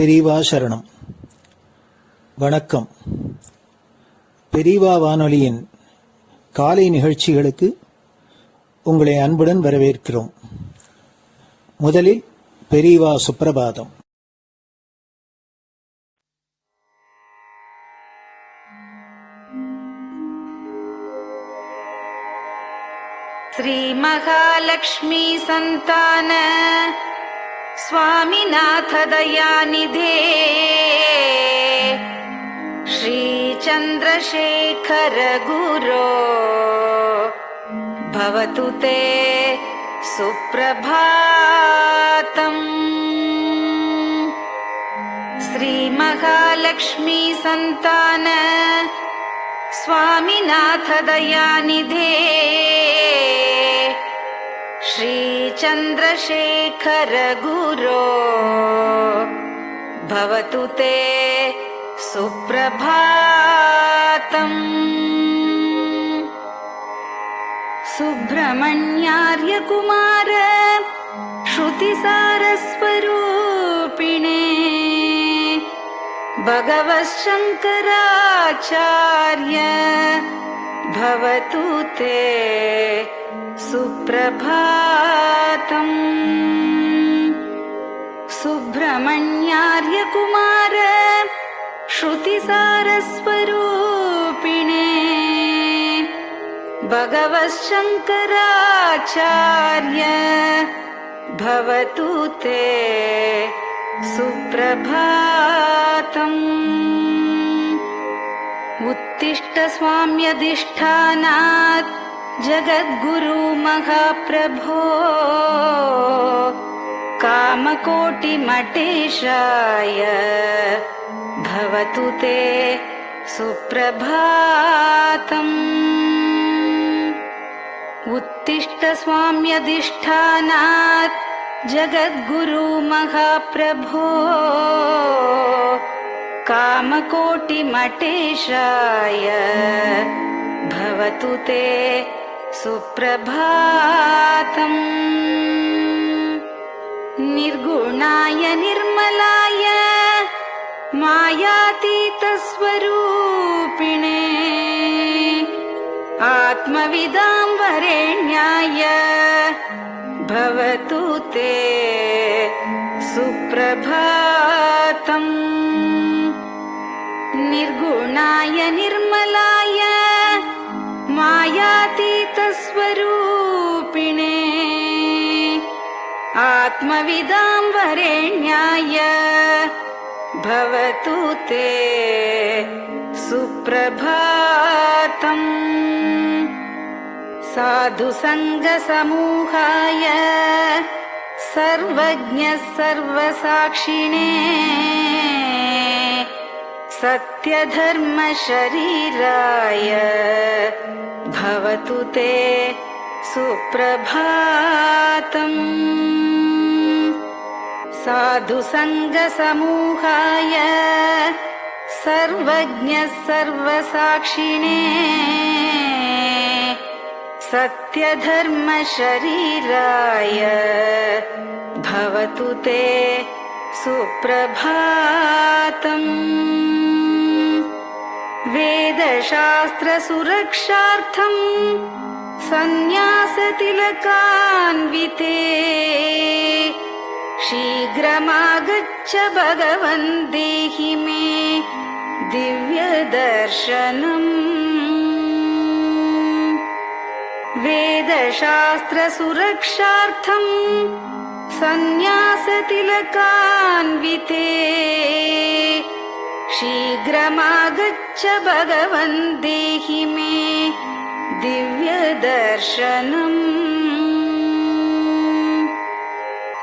பெரியவா சரணம். வணக்கம். பெரியவா வானொலியின் காலை நிகழ்ச்சிகளுக்கு உங்களை அன்புடன் வரவேற்கிறோம். முதலில் பெரியவா சுப்பிரபாதம். श्री महालक्ष्मी संतान स्वामीनाथ दयानिधे श्री चंद्रशेखर गुरो भवतु ते सुप्रभातम्। श्री महालक्ष्मी संतान स्वामीनाथ दयानिधे श्री चंद्रशेखर गुरो भवतु ते सुप्रभातम्। सुब्रह्मण्यार्य कुमार श्रुतिसारस्वरूपिणे भगवच्छंकराचार्य भवतु ते सुप्रभातम्। सुब्रह्मण्यार्य कुमार श्रुतिसारस्वरूपिणे भगवच्छंकराचार्य भवतु ते सुप्रभातम्। उत्तिष्ठ स्वाम्यधिष्ठानात् जगद्गुरु महाप्रभो कामकोटिमटेशाय भवतु ते सुप्रभातम्। उत्तिष्ठ स्वाम्यधिष्ठानात् जगद्गुरु महाप्रभो कामकोटिमटेशाय भवतु ते सुप्रभातम्। निर्गुणाय निर्मलाय मायातीतस्वरूपिणे आत्मविदां वरेण्याय भवतु ते सुप्रभातम्। निर्गुणाय निर्मलाय मायातीतस्वरूपिणे आत्मविदां वरेण्याय भवतु ते सुप्रभातम्। साधु संग समूहाय सर्वज्ञ सर्वसाक्षिणे सत्यधर्म शरीराय भवतु ते सुप्रभातम्। साधु संग समूहाय सर्वज्ञ सर्वसाक्षिणे सत्यधर्म शरीराय भवतु ते सुप्रभातम्। वेदशास्त्र सुरक्षार्थं सन्न्यासतिलकान्विते शीघ्रमागच्छ भगवन् देहि मे दिव्यदर्शनम्। वेदशास्त्र सुरक्षार्थं सन्न्यासतिलकान्विते शीघ्रमागच्छ भगवन् देहि मे दिव्यदर्शनम्।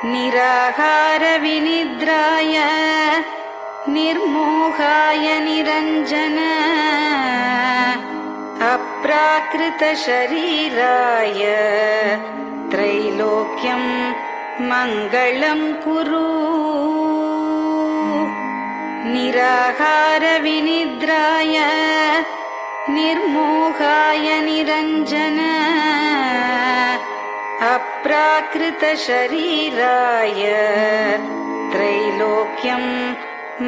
निराहार विनिद्राय निर्मोहाय निरञ्जन अप्राकृत शरीराय त्रैलोक्यं मङ्गलं कुरु। निराहार विनिद्राय निर्मोहाय निरञ्जन अप्राकृत शरीराय त्रैलोक्यं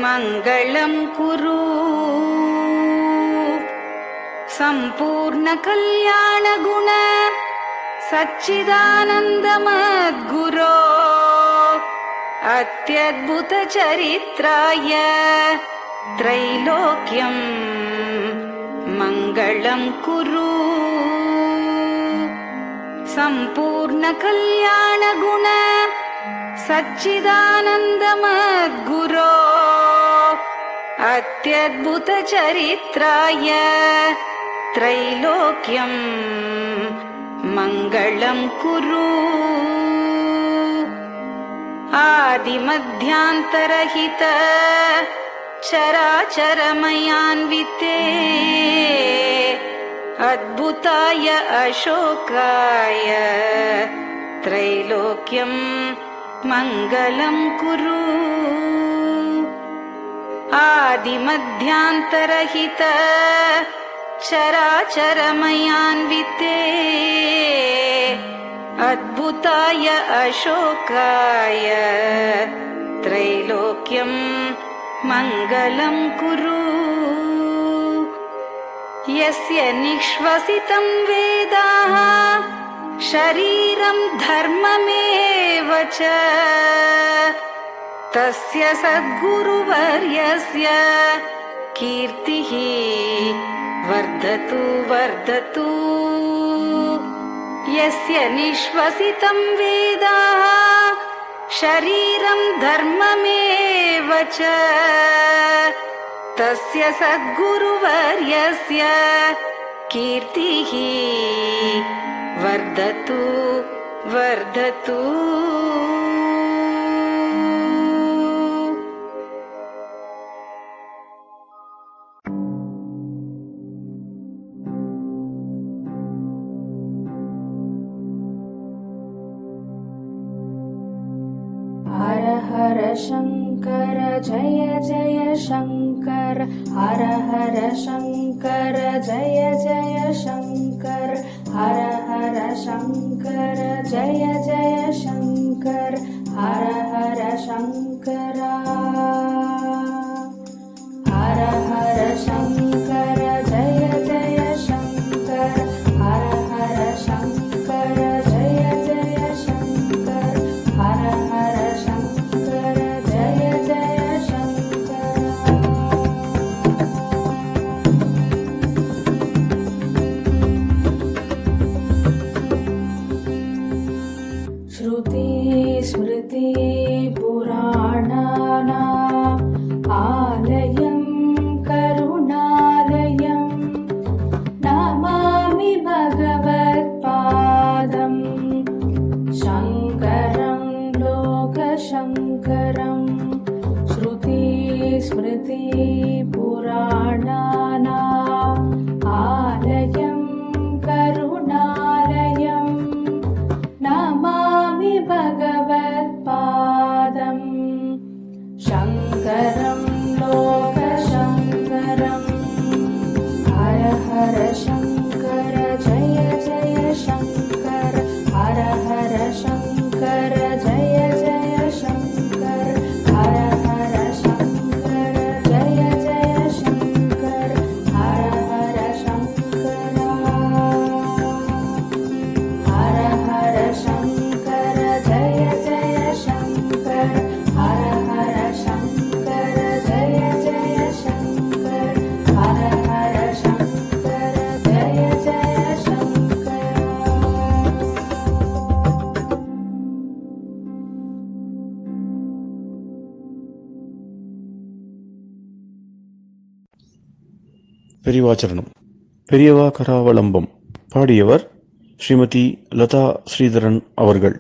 मङ्गलं कुरु सम्पूर्णकल्याणगुण सच्चिदानन्दमद्गुरो अत्यद्भुतचरित्राय त्रैलोक्यं मङ्गलं कुरु सम्पूर्णकल्याणगुण सच्चिदानन्दमद्गुरो अत्यद्भुतचरित्राय त्रैलोक्यं मङ्गलं कुरु आदिमध्यान्तरहित चराचरमयान्विते अद्भुताय अशोकाय त्रैलोक्यं मङ्गलं कुरु आदिमध्यान्तरहित चराचरमयान्विते अद्भुताय अशोकाय त्रैलोक्यं मङ्गलं कुरु यस्य निःश्वसितं वेदाः शरीरं धर्ममेव च तस्य सद्गुरुवर्यस्य कीर्तिः वर्धतु वर्धतु यस्य निःश्वसितं वेदाः शरीरं धर्ममेव च तस्य सद्गुरुवर्यस्य कीर्तिः वर्धतु वर्धतु हर हर शंकर जय जय शंकर हर हर शंकर जय जय शंकर हर हर शंकर जय जय शंकर हर हर शंकर हर हर शंकर जय जय शंकर हर हर शंकर जय जय शंकर हर हर शंकर जय जय शंकर श्रुति स्मृति पुराणानाम् आलयं करुणालयं नमामि भगवत्पादं शङ्करं लोकशङ्करं श्रुति स्मृति पुराणानाम् आलयं करुणालयं नमामि भगवत्पादं शङ्करं लोकशङ्करम् हर हर शङ्कर जय जय शङ्कर हर हर शङ्कर जय जय शङ्कर हर हर शङ्कर जय जय शङ्कर हर हर शङ्कर हर हर शङ्कर जय जय शङ्कर हर हर शङ्कर जय जय शङ्कर हर हर शङ्कर जय जय शङ्कर பெரியவாச்சரணம். பெரியவா கராவலம்பம். பாடியவர் ஸ்ரீமதி லதா ஸ்ரீதரன் அவர்கள்.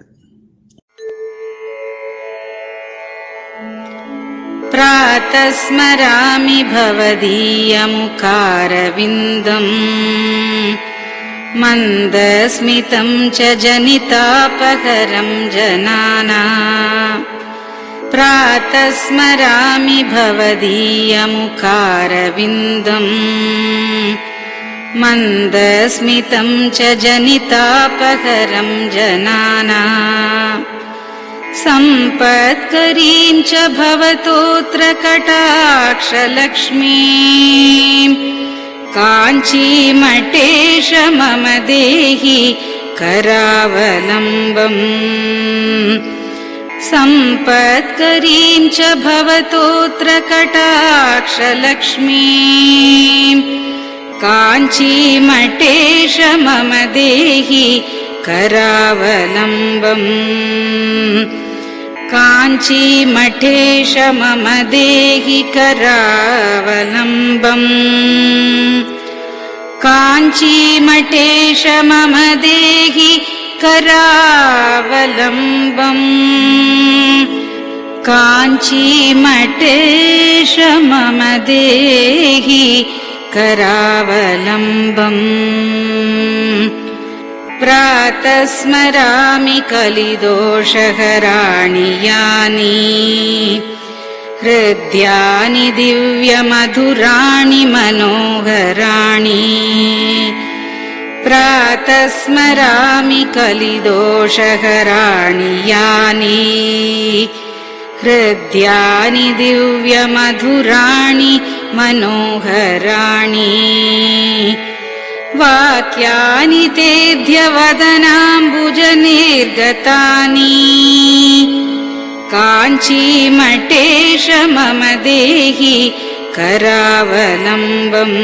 प्रातः स्मरामि भवदीयमुखारविन्दम् मन्दस्मितं च जनितापहरं जनानाम् प्रातः स्मरामि भवदीयमुखारविन्दम् मन्दस्मितं च जनितापहरं जनानाम् सम्पत्करीं च भवतोऽत्र कटाक्षलक्ष्मीम् काञ्चीमठेश मम देहि करावलम्बम् सम्पत्करीं च भवतोऽत्र कटाक्षलक्ष्मीम् काञ्चीमठेश मम देहि करावलम्बम् काञ्चीमठेश मम देहि करावलम्बम् काञ्चीमठेश मम देहि करावलम्बम् काञ्चीमठेश मम देहि करावलम्बम् प्रातः स्मरामि कलिदोषहराणि यानि हृद्यानि दिव्यमधुराणि मनोहराणि प्रातः स्मरामि कलिदोषहराणि यानि हृद्यानि दिव्यमधुराणि मनोहराणि वाक्यानि तेऽध्यवदनाम्बुजनिर्गतानि काञ्चीमठेश मम देहि करावलम्बम्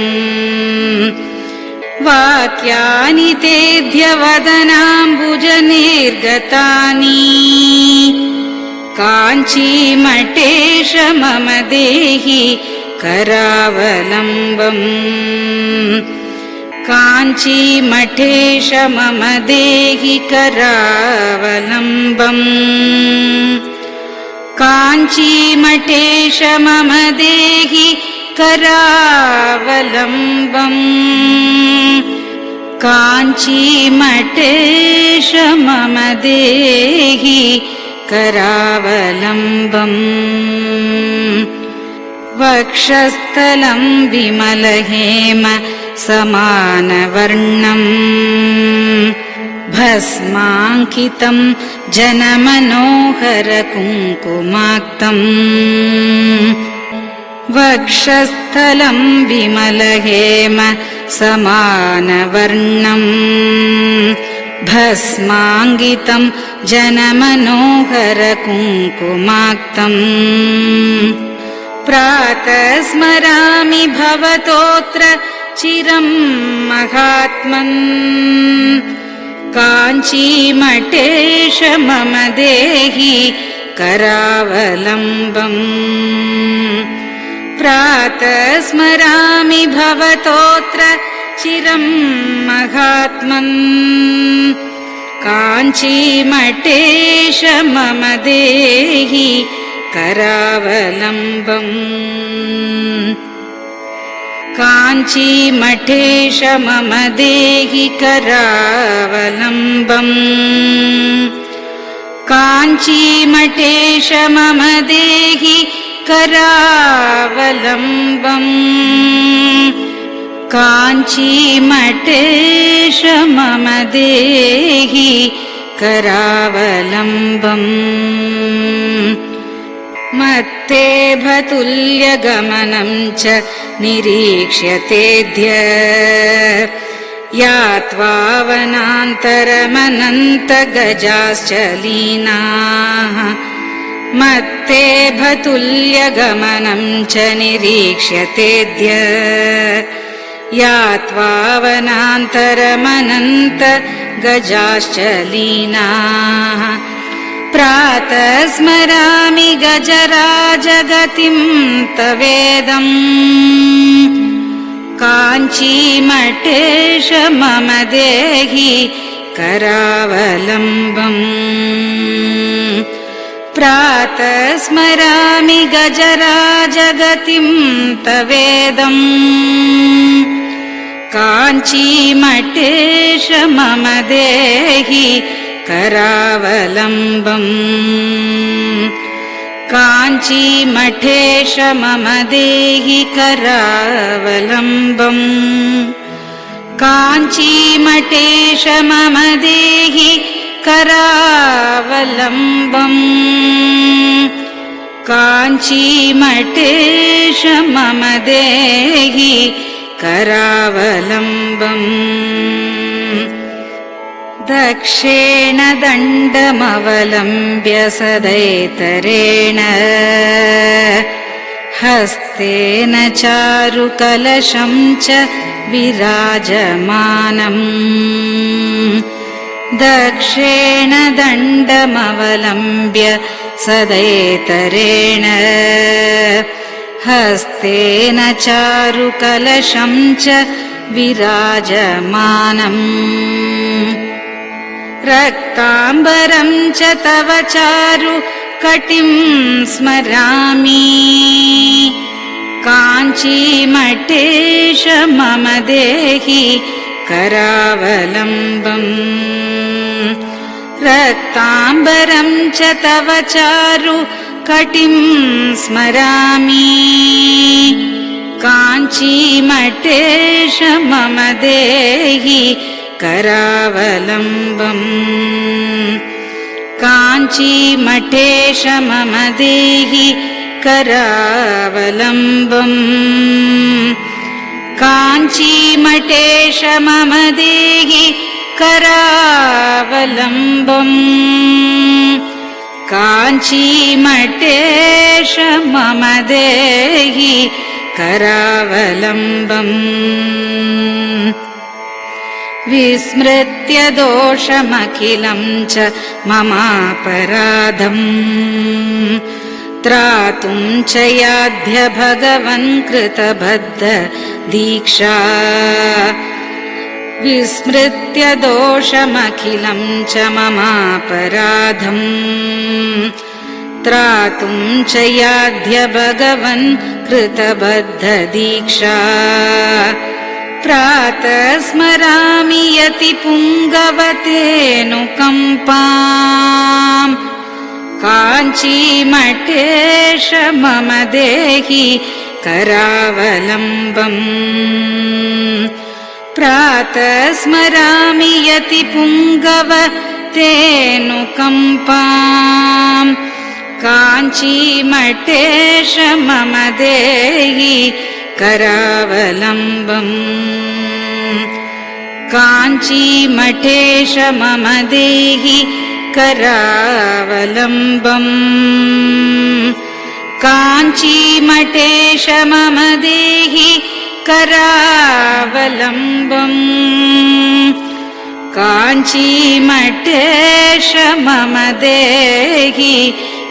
वाक्यानि तेऽध्यवदनाम्बुजनिर्गतानि काञ्चीमठेश मम देहि करावलम्बम् काञ्चीमठेश मम देहि करावलम्बम् काञ्चीमठेश मम देहि करावलम्बम् काञ्चीमठेश मम देहि करावलम्बम् वक्षस्थलं विमलहेम समानवर्णम् भस्माङ्कितं जनमनोहर कुङ्कुमाक्तम् वक्षस्थलं विमलहेम समानवर्णम् भस्माङ्कितं जनमनोहर कुङ्कुमाक्तम् प्रातः स्मरामि भवतोऽत्र चिरं महात्मन् काञ्चीमठेश मम देहि करावलम्बम् प्रातः स्मरामि भवतोऽत्र चिरं महात्मन् काञ्चीमठेश मम देहि करावलम्बम् काञ्चीमठेश मम देहि करावलम्बम् काञ्चीमठेश मम देहि करावलम्बम् काञ्चीमठेश मम देहि करावलम्बम् मत्तेभतुल्यगमनं च निरीक्ष्य तेऽद्य यात्वा वनान्तरमनन्तगजाश्च लीनाः मत्तेभतुल्यगमनं च निरीक्ष्य तेऽद्य यात्वा वनान्तरमनन्तगजाश्च लीनाः प्रातः स्मरामि गजराजगतिं तवेदम् काञ्चीमठेश मम देहि करावलम्बम् प्रातः स्मरामि गजराजगतिं तवेदम् काञ्चीमठेश मम देहि करावलम्बम् काञ्चीमठेश मम देहि करावलम्बम् काञ्चीमठेश मम देहि करावलम्बम् काञ्चीमठेश मम देहि करावलम्बम् दक्षेण दण्डमवलम्ब्य सदैतरेण हस्तेन चारुकलशं च विराजमानम् दक्षेण दण्डमवलम्ब्य सदैतरेण हस्तेन चारुकलशं च विराजमानम् रक्ताम्बरं च तव चारु कटिं स्मरामि काञ्चीमठेश मम देहि करावलम्बम् रक्ताम्बरं च तव चारु कटिं स्मरामि काञ्चीमठेश मम देहि करावलम्बम् काञ्चीमठेश मम देहि करावलम्बम् काञ्चीमठेश मम देहि करावलम्बम् काञ्चीमठेश मम देहि करावलम्बम् विस्मृत्य दोषमखिलं च ममापराधम् त्रातुं च याध्य भगवन् कृतबद्ध दीक्षा विस्मृत्य दोषमखिलं च ममापराधम् त्रातुं च याध्य भगवन् कृतबद्ध दीक्षा प्रातः स्मरामि यति पुङ्गवतेऽनुकम्पाम् काञ्चीमठेश मम देहि करावलम्बम् प्रातः स्मरामि यति पुङ्गवतेऽनुकम्पाम् काञ्चीमठेश मम देहि करावलम्बम् काञ्चीमठेश मम देहि करावलम्बम् काञ्चीमठेश मम देहि करावलम्बम् काञ्चीमठेश मम देहि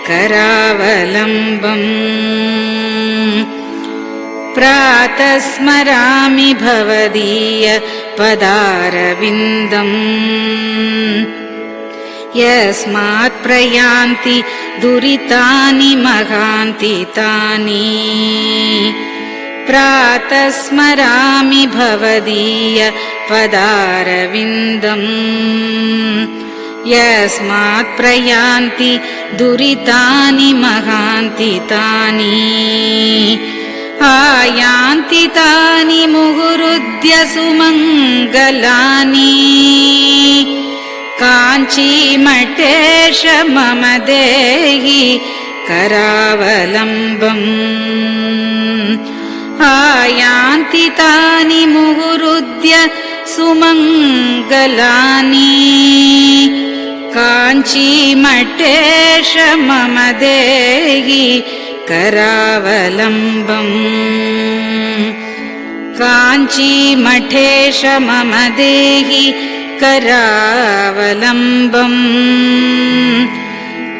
करावलम्बम् प्रातः स्मरामि भवदीय पदारविन्दम् यस्मात् प्रयान्ति दुरितानि महान्ति तानि प्रातः स्मरामि भवदीय पदारविन्दम् यस्मात् प्रयान्ति दुरितानि महान्ति तानि आयान्ति तानि मुहुरुद्य सुमङ्गलानि काञ्चीमठेश मम देहि करावलम्बम् आयान्ति तानि मुहुरुद्य सुमङ्गलानि काञ्चीमठेश मम देहि करावलम्बम् काञ्चीमठेश मम देहि करावलम्बम्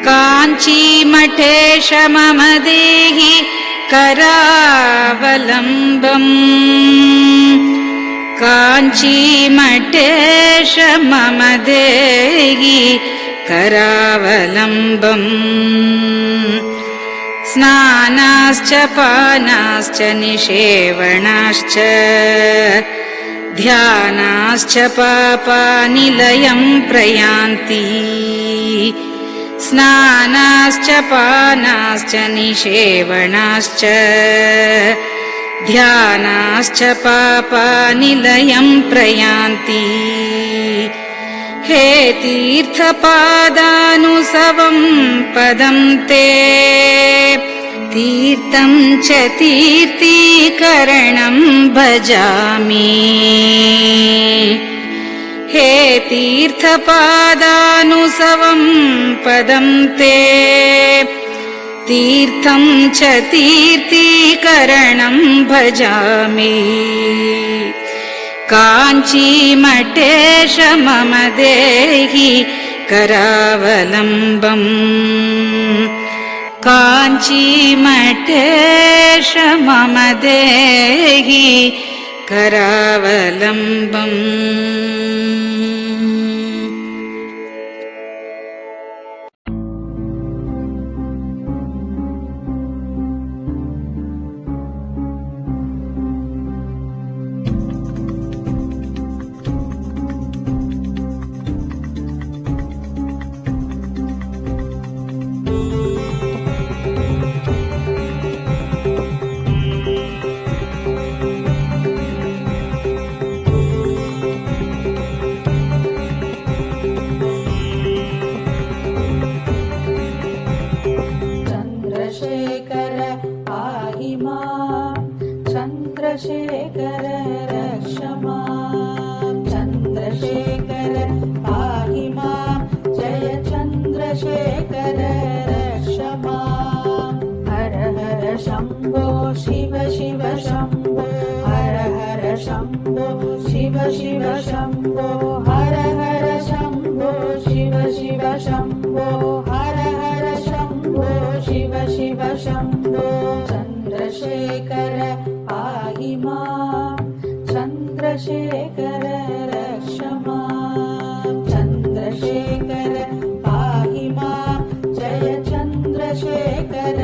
काञ्चीमठेश मम देहि करावलम्बम् काञ्चीमठेश मम देहि करावलम्बम् स्नानाश्च पानाश्च निषेवणाश्च ध्यानाश्च पापानि लयं प्रयान्ति स्नानाश्च पानाश्च निषेवणाश्च ध्यानाश्च पापानि लयं प्रयान्ति हे तीर्थपादानुसवं पदं ते तीर्थं च तीर्थीकरणं भजामि हे तीर्थपादानुसवं पदं ते तीर्थं च तीर्थीकरणं भजामि काञ्चीमठेश मम देहि करावलम्बम् काञ्चीमठेश मम देहि करावलम्बम् चन्द्रशेखर पाहि मां चन्द्रशेखर रक्ष मां चन्द्रशेखर पाहि मां जय चन्द्रशेखर रक्ष मां हर हर शम्भो शिव शिव शम्भो हर हर शम्भो शिव शिव शम्भो हर हर शम्भो शिव शिव शम्भो हर हर शम्भो शिव शिव शम्भो चन्द्रशेखर पाहि मां चन्द्रशेखर रक्ष मां चन्द्रशेखर पाहि मां जय चन्द्रशेखर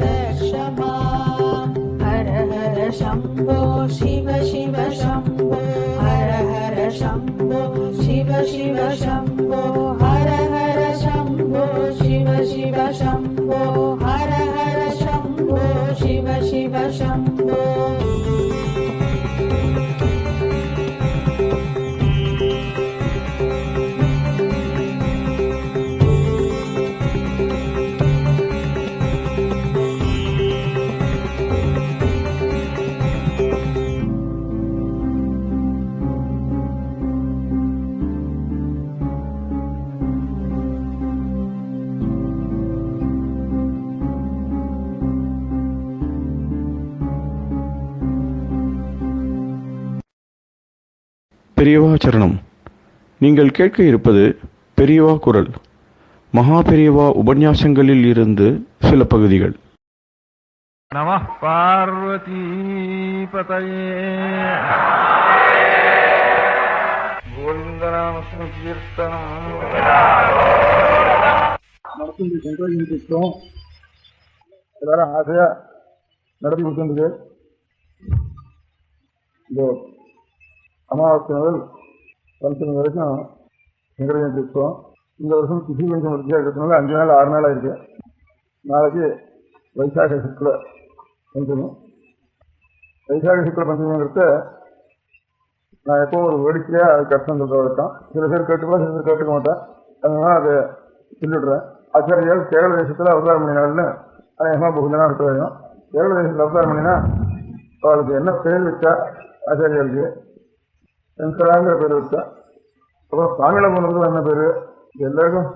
रक्ष मां हर हर शम्भो शिव शिव शम्भो हर हर शम्भो शिव शिव शम्भो हर हर शम्भो शिव शिव शम्भो हर हर शम्भो शिव शिव शम्भो பெரியவா சரணம். நீங்கள் கேட்க இருப்பது பெரியவா குரல். மகா பெரியவா உபன்யாசங்களில் இருந்து சில பகுதிகள். நம பார்வதி பதயே கோவிந்தநாம சங்கீர்த்தனம் நடத்தி சென்றோம். எல்லாரும் ஆசையா நடத்தி கொடுத்துருக்கு. இந்த அமாவாசை முதல் பஞ்சமி வரைக்கும் வெங்கடஜெயந்தி உற்சவம். இந்த வருஷம் திசி பஞ்சம் வரிசையாக இருக்கிறதுனால 5 நாள் 6 நாள் ஆயிருக்கு. நாளைக்கு வைசாக சுக்ல பஞ்சமி. வைசாக சுக்ல பஞ்சமிங்கிறத நான் எப்போ ஒரு வேடிக்கையாக அதுக்கு அர்த்தம் சொல்கிற வரைக்கும் சில பேர் கேட்டுக்கலாம், சில பேர் கேட்டுக்க மாட்டேன். அதனால அதை சொல்லிவிடுறேன். ஆச்சாரியால் கேரள தேசத்தில் அவதாரம் பண்ணினாள்னு அநேகமாக பகுதியெல்லாம் இருக்க வேணும். கேரள தேசத்தில் அவதாரம் பண்ணினா அவளுக்கு என்ன பேர் வச்சா ஆச்சாரியாளுக்கு சங்கராங்கிற பேர் வச்சா. அப்புறம் சாமியில போனதுக்கு என்ன பேர் எல்லாருக்கும்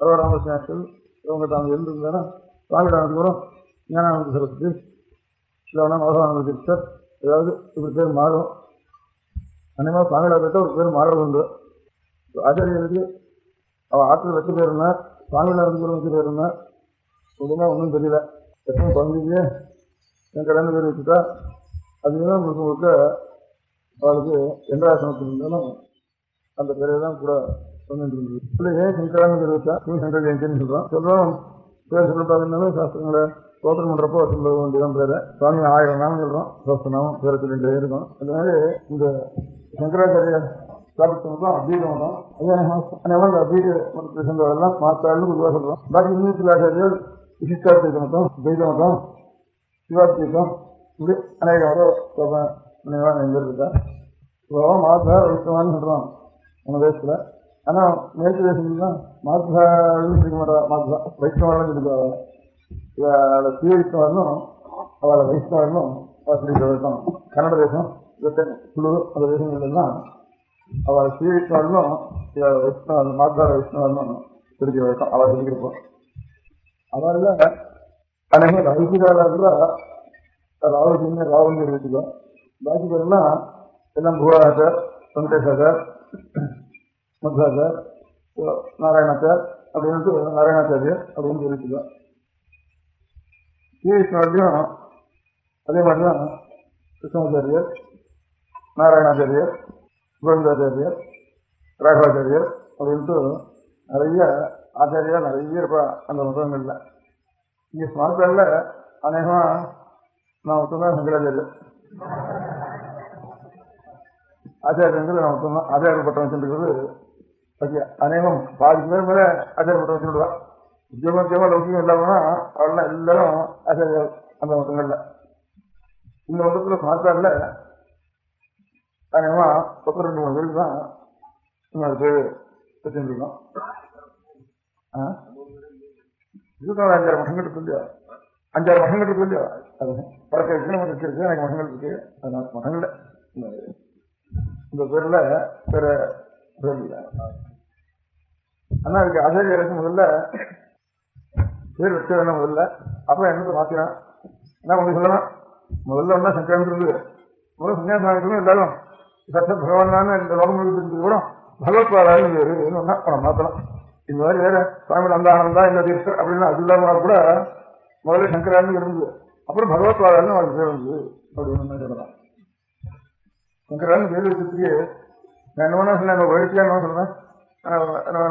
பரவராமசாஸ்திரி இவங்க தாங்க இருந்திருந்தானா சாமியிடானதுக்கப்புறம் ஞானானந்த சரஸ்வதி இல்லைன்னா மோகனானந்த தீட்சர் ஏதாவது இப்படி பேர் மாறும். அநேகமாக சாமியிடா போயிட்டா ஒரு பேர் மாறுறது உண்டு. ஆச்சாரியருக்கு அவள் ஆற்றுல வச்ச பேர் இருந்தா சாமியில இருந்து வச்ச பேர் இருந்தா ஒன்றுமே ஒன்றும் தெரியல. எத்தனை குழந்தைக்கு என் கல்யாணம் பேர் வச்சுட்டா அதுதான் முழுக்க அவளுக்கு எந்திராசனத்தில் இருந்தாலும் அந்த பேரை தான் கூட சொல்லிட்டு இருந்தது. இல்லையே சங்கரான பேர் வச்சா சங்கர ஜெயந்தின்னு சொல்கிறோம். பேர் சொல்லப்படாதுனாலும் சாஸ்திரங்களை சோதனை பண்ணுறப்போ சொல்ல வேண்டியதான் பேரை. சுவாமி 1000 நாமம் சொல்கிறோம், சோஸ்திரநாமம் பேரை சொல்லிகிட்டே இருக்கும். அதனால இந்த சங்கராச்சாரிய ஸ்தாபித்தவங்களும் அத்வீதம் தான். அதே அத்வீத மதத்தை சேர்ந்தவரெல்லாம் மாத்தாள்னு பொதுவாக சொல்கிறோம். பாக்கி இன்னும் சில ஆச்சாரியர்கள் விசிஷ்டாத்வைத மதம், துவைத மதம், சிவாத்வைதம் இப்படி அநேக நினைவாக இருக்கா. இப்போ மாதா வைஷ்ணவான்னு சொல்கிறோம் நம்ம தேசத்தில். ஆனால் மேற்கு தேசம்லாம் மாத்வான்னு சொல்லிக்க மாட்டா, மாத்வா வைஷ்ணவான்னு சொல்லிக்குவாங்க. அவளை ஸ்ரீவைஷ்ணவனும் அவளை வைஷ்ணவனும் சொல்லிக்க வழக்கம். கன்னட தேசம் குழு அந்த தேசங்கள்லாம் அவளை ஸ்ரீவைஷ்ணவனும் வைஷ்ணவன் மாத்வா வைஷ்ணவனும் சொல்லிக்க வழக்கம். அவளை சொல்லிக்கிறப்போம் அவரில் அனைவரும் ரவிகாராக ராவதின்னு ராவன் வச்சுக்கோ. பாக்கி பேரெல்லாம் எல்லாம் புகாராச்சார், வெங்கடேஷாச்சார், மத்வாச்சார், நாராயணாச்சார் அப்படின்ட்டு நாராயணாச்சாரியர் அப்படின்னு சொல்லிச்சுக்கோ. ஸ்ரீவிஷ்ணுவையும் அதே மாதிரி தான் கிருஷ்ணாச்சாரியர், நாராயணாச்சாரியர், கோவிந்தாச்சாரியர், ராகவாச்சாரியர் அப்படின்ட்டு நிறைய ஆச்சாரியா நிறைய இருப்பா அந்த மதங்களில். இங்கே ஸ்மார்ட்டில் அநேகமாக நான் மட்டும்தான் சங்கராச்சாரியர் ஆச்சாரியங்கிறது நான் மட்டும்தான் ஆச்சாரிய பட்டம் வச்சுருக்கிறது. ஓகே, அநேகம் பாதி பேர் மேலே ஆச்சாரிய பட்டம் வச்சுருவான். உத்தியோகத்தியமாக லௌக்கியம் இல்லாமனா அவள்லாம் எல்லாரும் ஆச்சாரியர் அந்த மதங்களில். இந்த மதத்தில் ஸ்மார்ட்டில் அநேகமாக 12 பேருக்கு தான் இன்னொரு பேர் வச்சுருக்கோம். இதுதான் 5-6 மகங்கள் இருக்கு இல்லையா, 5-6 மகங்கள் இருக்கு இல்லையா, அது பழக்க இருக்கு, நமக்கு இருக்கு, எனக்கு மகங்கள் இருக்கு. அதனால மகன்ல இந்த பேர்ல வேற பேர் இல்லை. ஆனா அதுக்கு ஆச்சாரியருக்கு முதல்ல பேர் வச்ச வேணும். முதல்ல அப்புறம் என்னத்தை மாத்தினான் என்ன கொஞ்சம் சொல்லலாம். முதல்ல ஒன்றா சங்கரன் இருந்தது. முதல்ல சன்னியாசம் எல்லாரும் சத்த பகவான் இந்த லோகம் இருந்தது கூட பகவத்வாதான்னு வேறு ஒன்றா மாற்றலாம். இந்த மாதிரி வேற சுவாமி அந்த ஆனந்தா இல்லை தீர்த்தர் அப்படின்னா அது இல்லாம கூட முதல்ல சங்கரான்னு இருந்தது. அப்புறம் பகவத்வாதான்னு அவருக்கு பேர் இருந்தது அப்படின்னு சொல்லலாம். சங்கரான்னு பேர் வச்சதுக்கு நான் என்ன வேணா சொன்னேன், வழிச்சியா என்ன சொல்றேன்,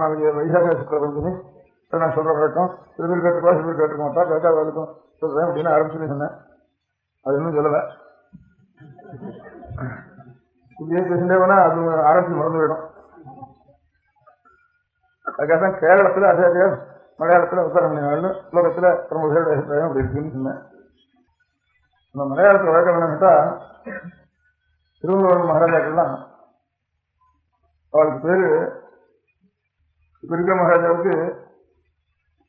நாளைக்கு வைசாக சுக்கர பஞ்சமி நான் சொல்ற வழக்கம், சில பேர் கேட்டுக்கா சில பேர் கேட்டுக்க மாட்டா, கேட்டா வேலைக்கும் சொல்றேன் அப்படின்னு ஆரம்பிச்சுன்னு சொன்னேன். அது இன்னும் சொல்லலை. புதிய பேசிட்டே வேணா அது ஆரம்பிச்சு மறந்து போயிடும். அதுக்காக தான் கேரளத்தில் ஆச்சாரியர், மலையாளத்தில் உத்தரமணியாள், உலகத்தில் பிரம்மசேட அபிப்பிராயம் அப்படி இருக்குன்னு சொன்னேன். நம்ம மலையாளத்தில் வழக்கம் என்னன்னா, திருவள்ளுவர் மகாராஜாக்கள்லாம் அவளுக்கு பேரு இப்ப இருக்கிற மகாராஜாவுக்கு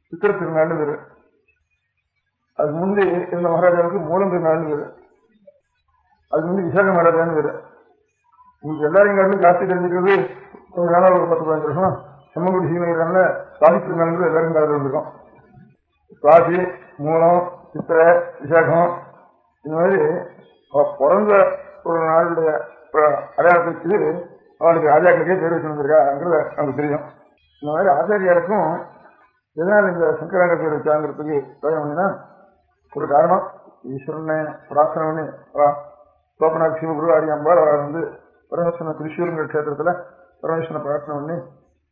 சித்திர திருநாள்னு பேரு. அதுக்கு முந்தி இருந்த மகாராஜாவுக்கு மூலம் திருநாள்னு பேரு. அதுக்கு முந்தி விசாக மகாராஜான்னு பேரு. உங்களுக்கு எல்லாரும் இங்க ஜாஸ்தி தெரிஞ்சுக்கிறது ஒரு 10-15 வருஷம் செம்மங்குடி சீமையில சுவாசி திருநாள் எல்லாரும் காதல் வந்திருக்கோம். சுவாசி, மூலம், சித்திரை, விசாகம் இந்த மாதிரி பிறந்த ஒரு நாளுடைய அடையாளத்துக்கு அவளுக்கு ராஜாக்களுக்கே பேர் வச்சு வந்திருக்காங்கிறது நமக்கு தெரியும். இந்த மாதிரி ஆச்சாரியாருக்கும் எதனால் இந்த சங்கராங்க பேர் வச்சாங்கிறதுக்கு பிரயோஜனம்னா ஒரு காரணம். ஈஸ்வரனை பிரார்த்தனை பண்ணி சோபநாத் சிவகுரு ஆரியாம்பாள் அவள் வந்து பரமேஸ்வரன் திருச்சூருங்கிற கஷேத்திரத்தில் பரமேஸ்வரனை பிரார்த்தனை பண்ணி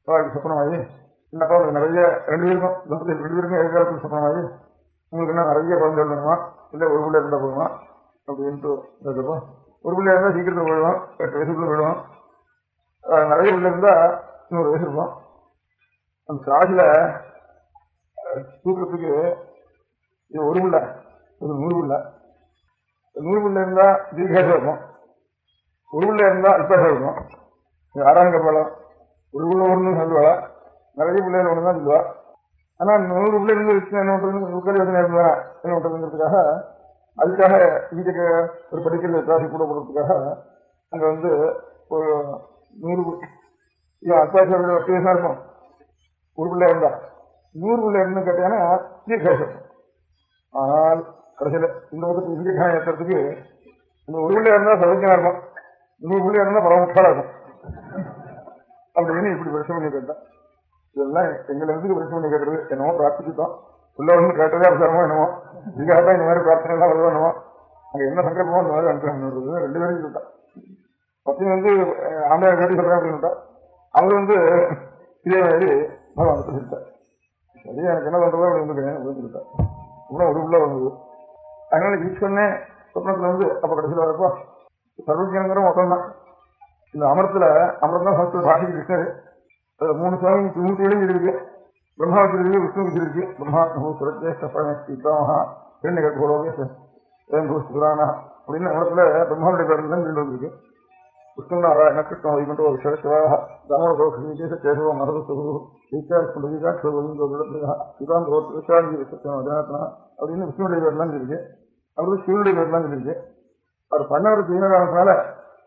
அவளுக்கு சொப்பனமாகி என்னப்பா உங்களுக்கு நிறைய 2 பேருக்கும் எதிர்காலத்தில் சொப்பனமாகி உங்களுக்கு என்ன நிறைய குழந்தைகள் வேணுமா, இல்லை ஒரு பிள்ளை இருந்தால் போடுமா அப்படின்ட்டு கேட்டப்போ, ஒரு பிள்ளை இருந்தால் சீக்கிரத்தில் போயிடுவோம், 8 வயசுக்குள்ள போயிடுவோம், நிறைய பிள்ளை இருந்தால் 100 வயசு இருக்கும். அந்த காசில் தூக்கிறதுக்கு இது ஒரு பிள்ளை, ஒரு 100 பிள்ளை, 100 பிள்ளை இருந்தால் தீர்காசம் இருக்கும், ஒரு பிள்ளை இருந்தால் அல்பாசம் இருக்கும். ஆறாங்க பழம் ஒரு பிள்ளை ஒன்று சொல்லுவாளா, நிறைய பிள்ளைகள் ஒன்று தான் சொல்லுவா. ஆனால் 100 பிள்ளை இருந்து என்ன பண்ணுறது, உட்காரி யோசனை இருந்தா என்ன பண்ணுறதுங்கிறதுக்காக அதுக்காக இங்கே ஒரு படிக்கல் காசு கூட போடுறதுக்காக அங்கே வந்து ஒரு 100 அல்பாசம் 8 வயசாக இருக்கும். ஒரு பிள்ளை இருந்தா 100 பிள்ளை இருந்து கேட்டீங்கன்னா தீர்காசம். ஆனால் கடைசியில் இந்த வந்து தீர்காயம் ஏற்றுறதுக்கு இந்த ஒரு பிள்ளை இருந்தால் சௌக்கியமாக இருக்கும், 100 பிள்ளை இருந்தால் பரமமுட்டாக இருக்கும் அப்படின்னு இப்படி பிரச்சனை பண்ணி கேட்டேன். இதெல்லாம் எங்களை இருந்து பிரச்சனை பண்ணி கேட்கறது என்னமோ பிரார்த்திச்சுட்டோம். உள்ள ஒன்று கேட்டதே அவசரமோ என்னமோ, இதுக்காக தான் இந்த மாதிரி பிரார்த்தனை எல்லாம் வருவோ என்னமோ, அங்கே என்ன சங்கல்பமோ இந்த மாதிரி அனுப்புறது 2 பேரும் சொல்லிட்டான். பத்தினி வந்து ஆண்டாயிரம் கேட்டு சொல்றேன் அப்படின்னு அவர் வந்து இதே மாதிரி பகவான் சொல்லிட்டார். சரி எனக்கு என்ன பண்றதோ அப்படி வந்துருக்கேன் அப்படின்னு சொல்லிட்டார். இன்னும் ஒரு உள்ள வந்தது. அதனால ஈஸ்வரனே சொப்னத்துல வந்து அப்ப கடைசியில் வரப்போ சர்வஜனங்கிற மொத்தம் தான். இந்த அமிர்தம் தான் சமஸ்கிருத பாஷைக்கு கிருஷ்ணர். 3 சுவாமி 3 விளைஞ்சு இருக்கு. பிரம்மா வச்சிருக்கு, விஷ்ணு வச்சிருக்கு. பிரம்மா சுரஜேஷ்டமஹா பெண்ணு கோலோகே புராணா அப்படின்னு இடத்துல பிரம்மாவுடைய பேர் தான் சொல்லிட்டு வந்திருக்கு. விஷ்ணுநாராயண கிருஷ்ண வைகுண்டோ விசேஷவாக ராமோகேச கேசவ மரபு அப்படின்னு விஷ்ணுடைய பேர்லாம் இருக்கு. அவருக்கு சிவனுடைய பேர்லாம் இருக்கு. அவர் பண்ணவர் தீனகாலத்தினால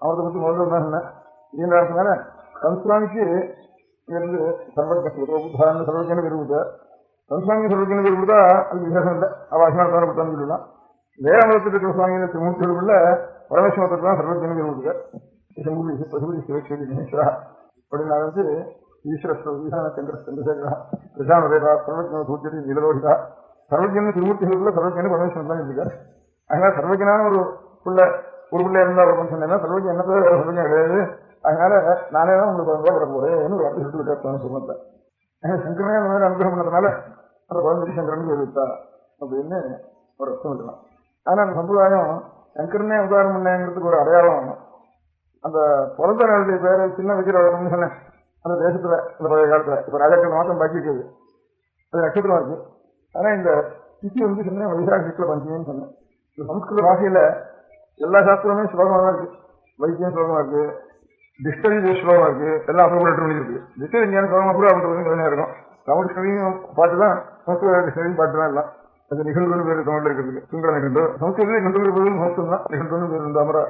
அவரை பற்றி முதல்ல என்ன சொன்னேன். தீனகாலத்தினால சம்ஸ்கிராமிக்கு இருந்து சர்வஜன சர்வஜன விரும்புத சம்ஸ்கிராமி சர்வஜன விரும்புதா அது விசேஷம் இல்லை. அவள் அசிமானத்தான கொடுத்தான்னு சொல்லலாம். வேதமதத்தில் இருக்கிற சுவாமி திருமூர்த்திகளுக்குள்ள பரமேஸ்வரத்துக்கு தான் சர்வஜன விரும்புது. பசுபதி சிவஸ்வரி மகேஸ்வரா அப்படின்னு வந்து ஈஸ்வர சந்திர சந்திரசேகரா பிரஜானுதேவா சர்வஜன சூச்சரி நிலலோகிதா சர்வஜன திருமூர்த்திகளுக்குள்ள சர்வஜன பரமேஸ்வரன் தான் இருக்கார். அதனால சர்வஜனான ஒரு பிள்ளை இருந்தா ஒரு சொன்னா சர்வஜன் என்ன சர்வஜன் கிடையாது. அதனால நானே தான் உங்களுக்கு குழந்தை பிறக்க போறேன் ஒரு வார்த்தை சொல்லிட்டு விட்டார் சொன்னத. சங்கரனே அந்த மாதிரி அனுகிரகம் பண்ணதுனால அந்த குழந்தைக்கு சங்கரன் சொல்லிவிட்டா அப்படின்னு ஒரு அர்த்தம் இருக்கலாம். ஆனா அந்த சம்பிரதாயம் சங்கரனே உதாரணம் பண்ணேங்கிறதுக்கு ஒரு அடையாளம். அந்த பிறந்த நாளுடைய பேரை சின்ன விஜயராஜன் சொன்னேன். அந்த தேசத்துல இந்த பழைய காலத்துல இப்ப ராஜாக்கள் மாற்றம் பாக்கி இருக்குது. அது நட்சத்திரம் இருக்கு. ஆனா இந்த திதி வந்து சொன்னேன் வைசாக சிக்கல பஞ்சமின்னு சொன்னேன். இந்த சம்ஸ்கிருத பாஷையில எல்லா சாஸ்திரமே ஸ்லோகமா தான் இருக்கு. வைத்தியம் ஸ்லோகமா இருக்கு, டிக்ஷனரி ஸ்லோகமா இருக்கு, எல்லாம் அப்புறம் இருக்கு. டிக்ஷனரி ஞான ஸ்லோகமா கூட அப்படின்னு இருக்கும். தமிழ் டிக்ஷனரியும் பாட்டு தான், சமஸ்கிருத டிக்ஷனரியும் பாட்டு தான் எல்லாம். அது நிகழ்வுன்னு பேர் தமிழ்ல இருக்கிறது. சுங்கர நிகழ்வு சமஸ்கிருதம் நிகழ்வு பேர் சமஸ்கிருதம் தான். நிகழ்வுன்னு பேர் இருந்தாமரா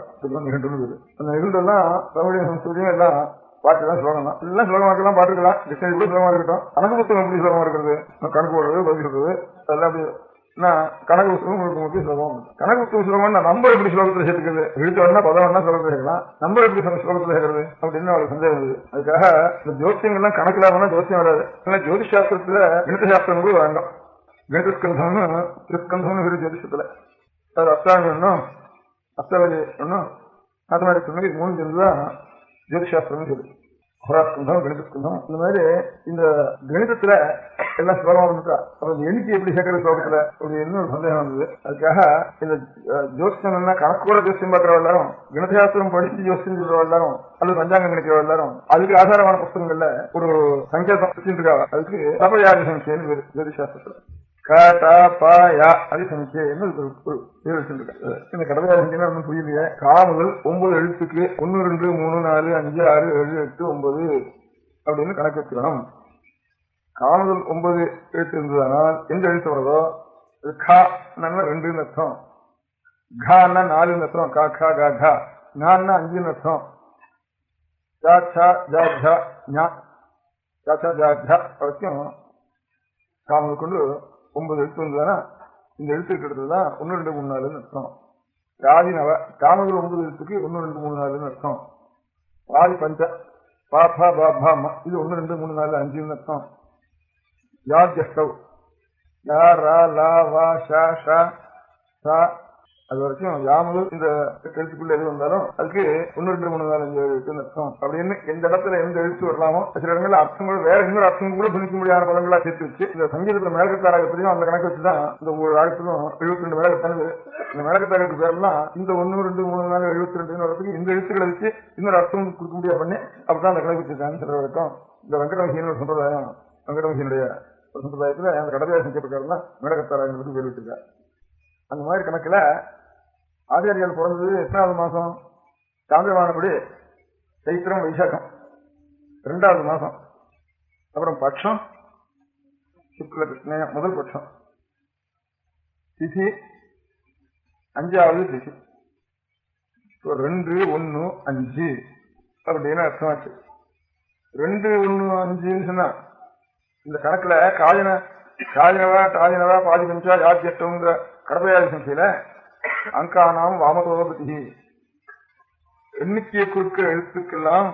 நிகழ்வுன்னு பேர். அந்த நிகழ்வுலாம் தமிழையும் சமஸ்கிருதியும் எல்லாம் பாட்டு தான் ஸ்லோகம் தான். எல்லாம் ஸ்லோகமாக்கெல்லாம் பாட்டுக்கலாம். டிக்ஷனரி கூட ஸ்லோகமா இருக்கட்டும். கணக்கு புத்தகம் எப்படி ஸ்லோகமா இருக்கிறது, கணக்கு போடுறது பதில் சொல்றது அதெல்லாம் அப்படி கணக்கு புத்தகம் முழுக்க ஸ்லோகம். கணக்கு புத்தகம் ஸ்லோகம் நம்பர் எப்படி ஸ்லோகத்தில் சேர்த்துக்கிறது, எழுத்தோடனா பதம்னா ஸ்லோகத்தில் சேர்க்கலாம், நம்பர் எப்படி ஸ்லோகத்தில் சேர்க்கறது அப்படின்னு அவளுக்கு சந்தேகம் இருந்தது. அதுக்காக இந்த ஜோசியங்கள்லாம் கணக்கில்லாம ஜோசியம் வராது. ஜோதிஷ் சாஸ்திரத்துல கணித சாஸ்திரம் கூட வேண்டாம். கணிதஸ்கந்தம்னு திருஸ்கந்தம்னு ஒரு ஜோதிஷத்துல அது அஷ்டாங்க ஒன்றும் அஷ்டவதி ஒன்றும் மேத்தமேட்டிக்ஸ் ஒன்று இது மூணு சேர்ந்துதான் ஜோதிஷாஸ்திரம்னு சொல்லு. ஹோராஸ்கந்தம் கணிதஸ்கந்தம் இந்த மாதிரி இந்த கணிதத்துல எல்லாம் ஸ்லோகம் வந்துட்டா அப்புறம் இந்த எண்ணிக்கை எப்படி சேர்க்கிற ஸ்லோகத்துல அப்படின்னு ஒரு சந்தேகம் வந்தது. அதுக்காக இந்த ஜோசியம் கணக்கோட ஜோசியம் பார்க்கிறவ எல்லாரும், கணிதசாஸ்திரம் படிச்சு ஜோசியம் சொல்றவ எல்லாரும், அல்லது பஞ்சாங்கம் கணிக்கிறவ எல்லாரும் அதுக்கு ஆதாரமான புத்தகங்கள்ல ஒரு சங்கேதம் வச்சுருக்கா. அதுக்கு தபயாதி சங்கியன்னு பேரு ஜோதிஷாஸ்திரத்துல. இந்த கடமையா செஞ்சா ஒன்னும் புரியலையே. கா முதல் 9 எழுத்துக்கு 1 2 3 4 5 6 7 8 9 அப்படின்னு கணக்கு வச்சுக்கணும். கா முதல் 9 எழுத்து இருந்ததுனால் எந்த எழுத்து வருதோ அது கா 2 அர்த்தம், கான்னா 4 அர்த்தம், கா கா கா கா, ஞான்னா 5 அர்த்தம், ஜா சா ஜா ஜா ஞா ஜா சா ஜா ஜா வரைக்கும் கா முதல் கொண்டு 9 எழுத்து வந்ததுன்னா இந்த எழுத்து இருக்கிறதுதான் 1 2 3 4 அர்த்தம். ராஜினவ காமகள் 9 எழுத்துக்கு 1 2 3 4 அர்த்தம். வாதி பஞ்ச பாபா பாபா இது 1 2 3 4 5 அர்த்தம். யாத்யஸ்தவ் யா ரா லா வா ஷா ஷா சா அது வரைக்கும் யாமகள் இந்த எழுத்துக்குள்ள எது வந்தாலும் அதுக்கு 1 2 3 4 5 எழுத்து அர்த்தம் அப்படின்னு எந்த இடத்துல எந்த எழுத்து வரலாமோ சில இடங்கள்ல அர்த்தங்கள் வேற இன்னொரு அர்த்தம் கூட புரிக்க முடியாத பதங்களா சேர்த்து வச்சு இந்த சங்கீதத்துல மேலக்கத்தாராக எப்படியும் அந்த கணக்கு வச்சுதான் இந்த ஒரு ஆயிரத்திலும் 72 மேலக்கத்தானது. இந்த மேலக்கத்தாருக்கு பேரெல்லாம் இந்த 1 2 3 4 72 வரதுக்கு இந்த எழுத்துக்களை வச்சு இன்னொரு அர்த்தம் கொடுக்க முடியாது பண்ணி அப்படிதான் அந்த கணக்கு வச்சிருக்காங்க. சில வரைக்கும் இந்த வெங்கடமகியின் சம்பிரதாயம், வெங்கடமகியினுடைய சம்பிரதாயத்துல அந்த கடமையாக செஞ்சப்பட்டாருன்னா மேலக்கத்தாராக பேர் வச்சிருக்காரு. அந்த மாதிரி கணக்குல ஆச்சாரியால் பிறந்தது எத்தனாவது மாசம்? சாந்திரமானபடி சைத்திரம் வைசாக்கம் 2வது மாசம். அப்புறம் பட்சம் சுக்ல கிருஷ்ண முதல் பட்சம், திதி 5வது திதி. 2 1 5 அப்படின்னு அர்த்தமாச்சு. 2 1 5 சொன்னா இந்த கணக்குல காஜனவா பாதி பஞ்சா யாத்தியத்துவங்கிற கடமையாதி சங்கையில அங்கானாம் வாமதோபதி எண்ணிக்கையை கொடுக்க எழுத்துக்கெல்லாம்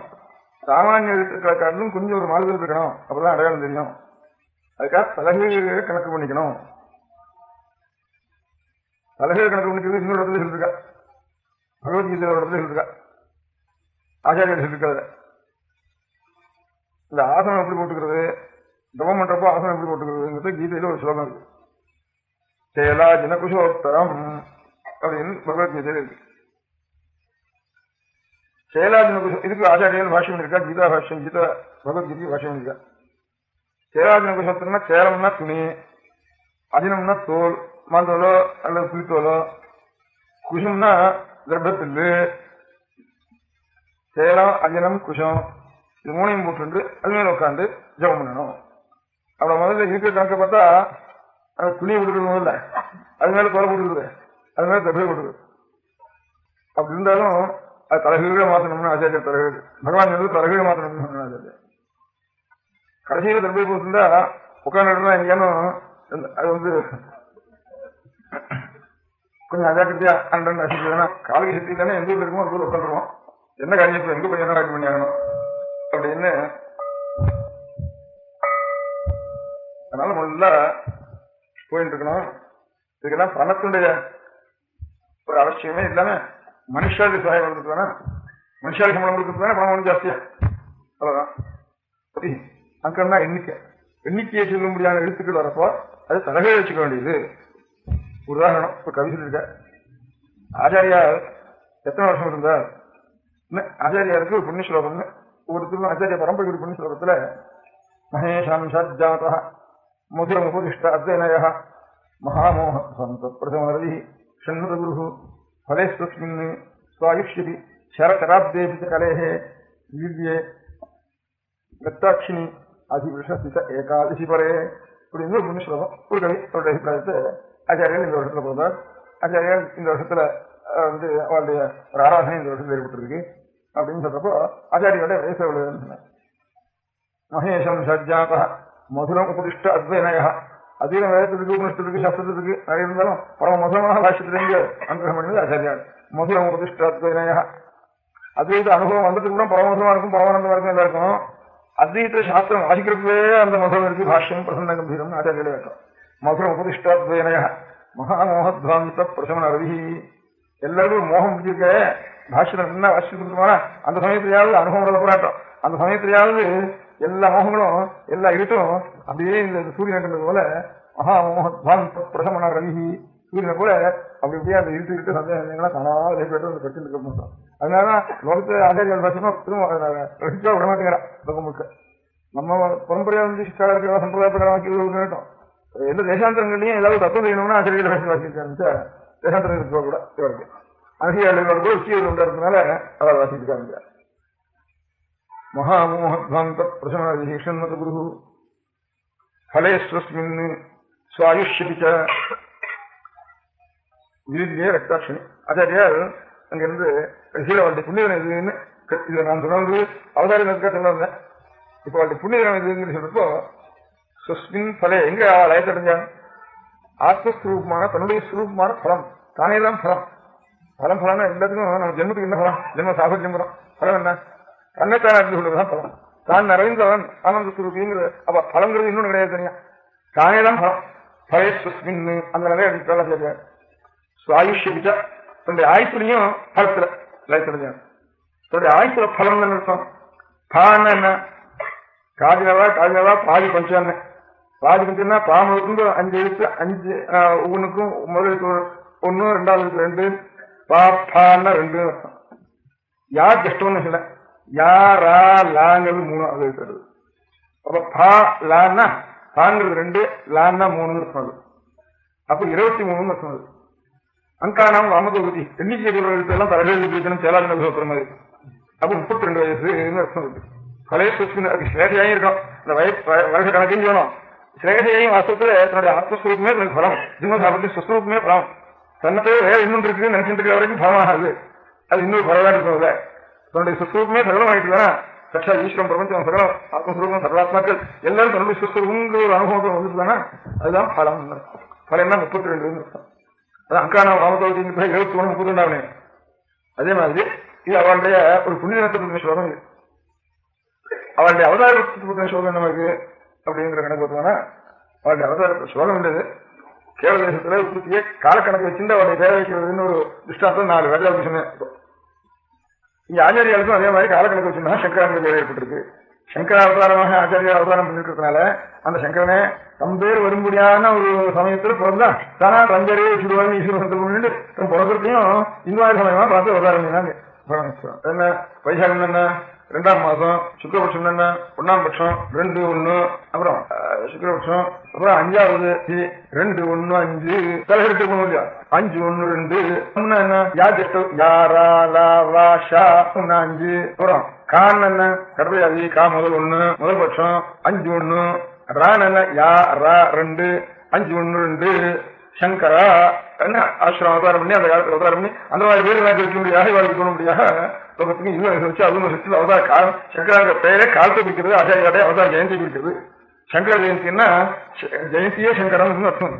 சாமானிய எழுத்துக்களை காட்டிலும் கொஞ்சம் ஒரு மாறுதல் இருக்கணும். அப்பதான் அடையாளம் தெரியும். அதுக்காக பலகைகளை கணக்கு பண்ணிக்கணும். பலகைகளை கணக்கு பண்ணிக்கிறது இன்னொரு இடத்துல சொல்லிருக்கா, பகவத்கீதையோட இடத்துல சொல்லிருக்கா, ஆச்சாரியர் சொல்லிருக்காரு. இந்த ஆசனம் எப்படி போட்டுக்கிறது, தவம் பண்றப்போ ஆசனம் எப்படி போட்டுக்கிறதுங்கிறது கீதையில ஒரு ஸ்லோகம் இருக்கு. செயலா ஜனகுஷோத்தரம் அப்படின்னு பகவத்கீதையில இருக்கு. செயலாஜன குஷம் இதுக்கு ஆச்சாரியர் பாஷ்யம் இருக்கா, கீதா பாஷ்யம், கீதா பகவத்கீதைக்கு பாஷ்யம் இருக்கா. செயலாஜன குஷோத்தரம்னா சேலம்னா துணி, அஜினம்னா தோல், மாந்தோலோ அல்லது புலித்தோலோ, குஷம்னா கர்ப்பத்தில்லு, சேலம், அஞ்சனம், குஷம் இது மூணையும் போட்டு அது மேல உட்காந்து ஜபம் பண்ணணும். அவளை முதல்ல இருக்கிற கணக்க பார்த்தா துணியை கொடுக்குறது முதல்ல, அது மேல தொலை போட்டுருக்குது, அது மேல தப்பை போட்டுருக்குது. அப்படி இருந்தாலும் அது தலைகீழ மாற்றணும்னு ஆச்சாரிய தலைகீழ் பகவான் வந்து தலைகீழ மாற்றணும்னு ஆச்சாரிய. கடைசியில தப்பை போட்டுருந்தா உட்காந்துருந்தா எங்கேயானும் அது வந்து கொஞ்சம் அஜாக்கிரதையா அண்டன் அசிக்கலன்னா காலகி சக்தி தானே எந்த ஊர்ல இருக்குமோ அது உட்காந்துருவோம். என்ன காரியம் எங்க போய் என்ன காரியம் பண்ணி ஆகணும் அப்படின்னு. அதனால முதல்ல போயிட்டு இருக்கணும். இதுக்கெல்லாம் பணத்துடைய ஒரு அவசியமே இல்லாம மனுஷாவுக்கு சகாயம் கொடுத்துட்டு வேணா, மனுஷாவுக்கு சம்பளம் கொடுத்துட்டு வேணா பணம் ஒன்றும் ஜாஸ்தியா அவ்வளவுதான். அங்கன்னா எண்ணிக்கையை சொல்ல முடியாத எழுத்துக்கள் வரப்போ அது தலகை வச்சுக்க வேண்டியது. உதாரணம் இப்ப கவி சொல்லியிருக்க ஆச்சாரியார் எத்தனை வருஷம் இருந்தார்? ஆச்சாரியாருக்கு ஒரு புண்ணிய ஸ்லோகம்னு ஒவ்வொருத்தருக்கும் ஆச்சாரிய பரம்பரை ஒரு புண்ணிய ஸ்லோகத்துல மகேஷாம் சஜ்ஜாதா மதுரமுபதிஷ்ட அத்வனய மகாமோக பிரதமரதி ஷண்முத குரு ஃபலேஸ்வஸ்மின் ஸ்வாயுஷ்யதி சரசராப்தேபி கலேஹே வீர்யே கத்தாட்சினி அதிவிருஷித ஏகாதசி பரே இப்படின்னு ஒரு புண்ணிய ஸ்லோகம். ஒரு கவி அவருடைய அபிப்பிராயத்தை ஆச்சாரியர்கள் இந்த வருஷத்துல போதார். ஆச்சாரியர்கள் இந்த வருஷத்துல வந்து அவருடைய ஒரு ஆராதனை இந்த வருஷத்துல ஏற்பட்டிருக்கு அப்படின்னு சொல்றப்போ ஆச்சாரியோட வயசு எவ்வளவு? மகேஷம் சஜ்ஜாத மதுரம் உபதிஷ்ட அத்வனய அதீன வேதத்துக்கு உபனிஷத்துக்கு சாஸ்திரத்துக்கு நிறைய இருந்தாலும் பரம மதுரமான பாஷ்யத்திலிருந்து அனுகிரகம் பண்ணது ஆச்சாரியார். மதுரம் உபதிஷ்ட அத்வனய அத்வைத அனுபவம் வந்ததுக்கு கூட பரமசுரமா இருக்கும், பரமானந்தமா இருக்கும், எல்லாம் இருக்கும். அத்வைத சாஸ்திரம் வாசிக்கிறதுவே அந்த மதுரம் இருக்கு. பாஷ்யம் பிரசன்ன கம்பீரம் ஆச்சாரியில இருக்கும். மதுரம் உபதிஷ்டாத்வனய மகாமோகத்வாந்த பிரசமன ரவி எல்லாருக்கும் மோகம் பிடிச்சிருக்க பாஷ்யத்தில் என்ன வாசிச்சு கொடுத்துருவானா அந்த சமயத்திலேயாவது அனுபவம் போராட்டம். அந்த சமயத்திலேயாவது எல்லா மோகங்களும் எல்லா இருட்டும் அப்படியே இந்த சூரியனை கண்டது போல மகாமோகத்வாந்த பிரசமன ரவி சூரியனை போல அப்படி இப்படியே அந்த இருட்டு இருட்டு சந்தேகங்கள்லாம் காணாத கட்சி இருக்க மாட்டோம். அதனாலதான் லோகத்துல ஆச்சாரியால் பாஷமா திரும்ப விடமாட்டேங்கிறா லோகம் முழுக்க. நம்ம பரம்பரையா வந்து சிஷ்டால இருக்கிற சம்பிரதாய பிரகாரம் எந்த தேசாந்தரங்களையும் ஏதாவது தத்துவம் செய்யணும்னா ஆசிரியர்கள் பேசி வாசிக்க தேசாந்தரம் இருக்க கூட இவருக்கு ஆசிரியர்கள் கூட உச்சியில் உண்டாருனால அவர் வாசிக்காங்க. மகாமோகாந்த பிரசம குரு ஃபலேஸ்வஸ்மின் ஸ்வாயுஷ்யபிச்ச விருத்தியே ரக்தாட்சணி. ஆச்சாரியார் அங்கிருந்து கடைசியில் அவருடைய புண்ணியதனம் எதுன்னு இதை நான் சொன்னது அவதாரிகளுக்காக சொல்ல வந்தேன். இப்போ அவருடைய புண்ணியதனம் எதுன்னு சொல்றப்போ சுஸ்மின் பலே எங்க லயத்தடைஞ்சாங்க? ஆத்மஸ்வரூபமான தன்னுடைய ஸ்வரூபமான பலம் தானே தான் பலம். பலம் பலம்னா எல்லாத்துக்கும் நம்ம ஜென்மத்துக்கு என்ன பலம்? ஜென்ம சாபத்தியம் பலம். பலம் என்ன? தன்னைத்தான் அறிந்து கொள்வதுதான் பலம். தான் நிறைந்தவன் ஆனந்த சுரூபிங்கிற அப்ப பலங்கிறது இன்னொன்று கிடையாது தனியா. தானே தான் பலம். பலே சுஸ்மின் அந்த நிலையை அடிப்படையாக சுவாயுஷ்யபிச்சா தன்னுடைய ஆயுசுலையும் பலத்துல லயத்தடைஞ்சாங்க. தன்னுடைய ஆயுசுல பலம் தான் இருக்கும். பான்னா என்ன? காதினவா பாதி பஞ்சான்னு. பாதி பஞ்சம்னா பாமலுக்கு 5 எழுத்து 5 ஒவ்வொன்றுக்கும் முதல் எழுத்து 1 2வது எழுத்து 2 பான்னா 2 அர்த்தம். யார் கஷ்டம்னு சொல்ல யாரா லாங்கிறது 3வது எழுத்து. அப்ப பா லான்னா பாங்கிறது 2 லான்னா 3 இருக்கும். அப்ப 23 அர்த்தம். அங்கானாம் வாமதோகதி எண்ணிக்கை எழுத்து எல்லாம் தரகணும் சேலாஜன சோத்திரம் மாதிரி. அப்ப 32 வயசுன்னு அர்த்தம் இருக்கு. ஸ்லேஷையும் இருக்கும். இந்த வருஷ கணக்கையும் சொல்லணும். ஸ்லேஷையும் வாஸ்தவத்துல தன்னுடைய ஆத்மஸ்வரூபமே தனக்கு பலம். ஜிம்மசாபத்தி சுஸ்வரூபமே பலம். தன்னை வேற இன்னொன்று இருக்கு நினைச்சிட்டு இருக்கிற வரைக்கும் பலமாகாது. அது இன்னொரு பலதான் இருக்கிறது. தன்னுடைய சுஸ்வரூபமே சகலம் ஆகிட்டு தானே சச்சா ஈஸ்வரம் பிரபஞ்சம் சகலம் ஆத்மஸ்வரூபம் சர்வாத்மாக்கள் எல்லாரும் தன்னுடைய சுஸ்வரூபங்கிற ஒரு அனுபவத்தை வந்துட்டு தானே அதுதான் பலம். பலம்னா 32 அர்த்தம். அது அங்கான வாமதோகதி 21 32 அதே மாதிரி இது அவளுடைய ஒரு புண்ணியத்தை ஸ்லோகம். அவளுடைய அவதார ஸ்லோகம் என்ன இருக்கு அப்படிங்கிற கணக்கு பார்த்தோம்னா அவளுடைய அவதார ஸ்லோகம் இருந்தது கேரள தேசத்துல உற்பத்தியே காலக்கணக்கு வச்சிருந்து அவருடைய தேவை வைக்கிறதுன்னு ஒரு திருஷ்டாந்தம் 4 வேலை சொன்னேன். இங்க ஆச்சாரியாளுக்கும் அதே மாதிரி காலக்கணக்கு வச்சிருந்தா சங்கராங்க தேவை ஏற்பட்டிருக்கு. சங்கர அவதாரமாக ஆச்சாரியார் அவதாரம் பண்ணிருக்கிறதுனால அந்த சங்கரனே தம் பேர் வரும்படியான ஒரு சமயத்துல பிறந்தா தானா ரஞ்சரே சுடுவாங்க ஈஸ்வரன் பிறக்கிறதையும் இந்து சமயமா பார்த்து அவதாரம் பண்ணாங்க. என்ன வைசாகம் என்ன 2ஆம் மாசம், சுக்லபட்சம் என்ன 1ஆம் பட்சம் 2-1, அப்புறம் சுக்லபட்சம், அப்புறம் 5வது 2-1-5 தலைகட்டு போகணும் இல்லையா, 5-1-2 என்ன யாஜெட்டு யாராஷா 1-5, அப்புறம் கான் என்ன கடைசி கா முதல் 1 முதல் பட்சம் 5-1, ரான் என்ன யா ரா 2 5-1-2 சங்கரா என்ன ஆசிரம் அவதாரம் பண்ணி அந்த காலத்தில் அவதாரம் பண்ணி அந்த மாதிரி பேர் இருக்க முடியாது வாழ்க்கை முடியாக லோகத்துக்கு இன்னும் வச்சு அதுவும் சுற்றில் அவதார காலம் சங்கராங்க பெயரே காலத்தை குறிக்கிறது. ஆச்சாரியாடைய அவதார ஜெயந்தி குறிக்கிறது. சங்கர ஜெயந்தின்னா ஜெயந்தியே சங்கரன் அர்த்தம்.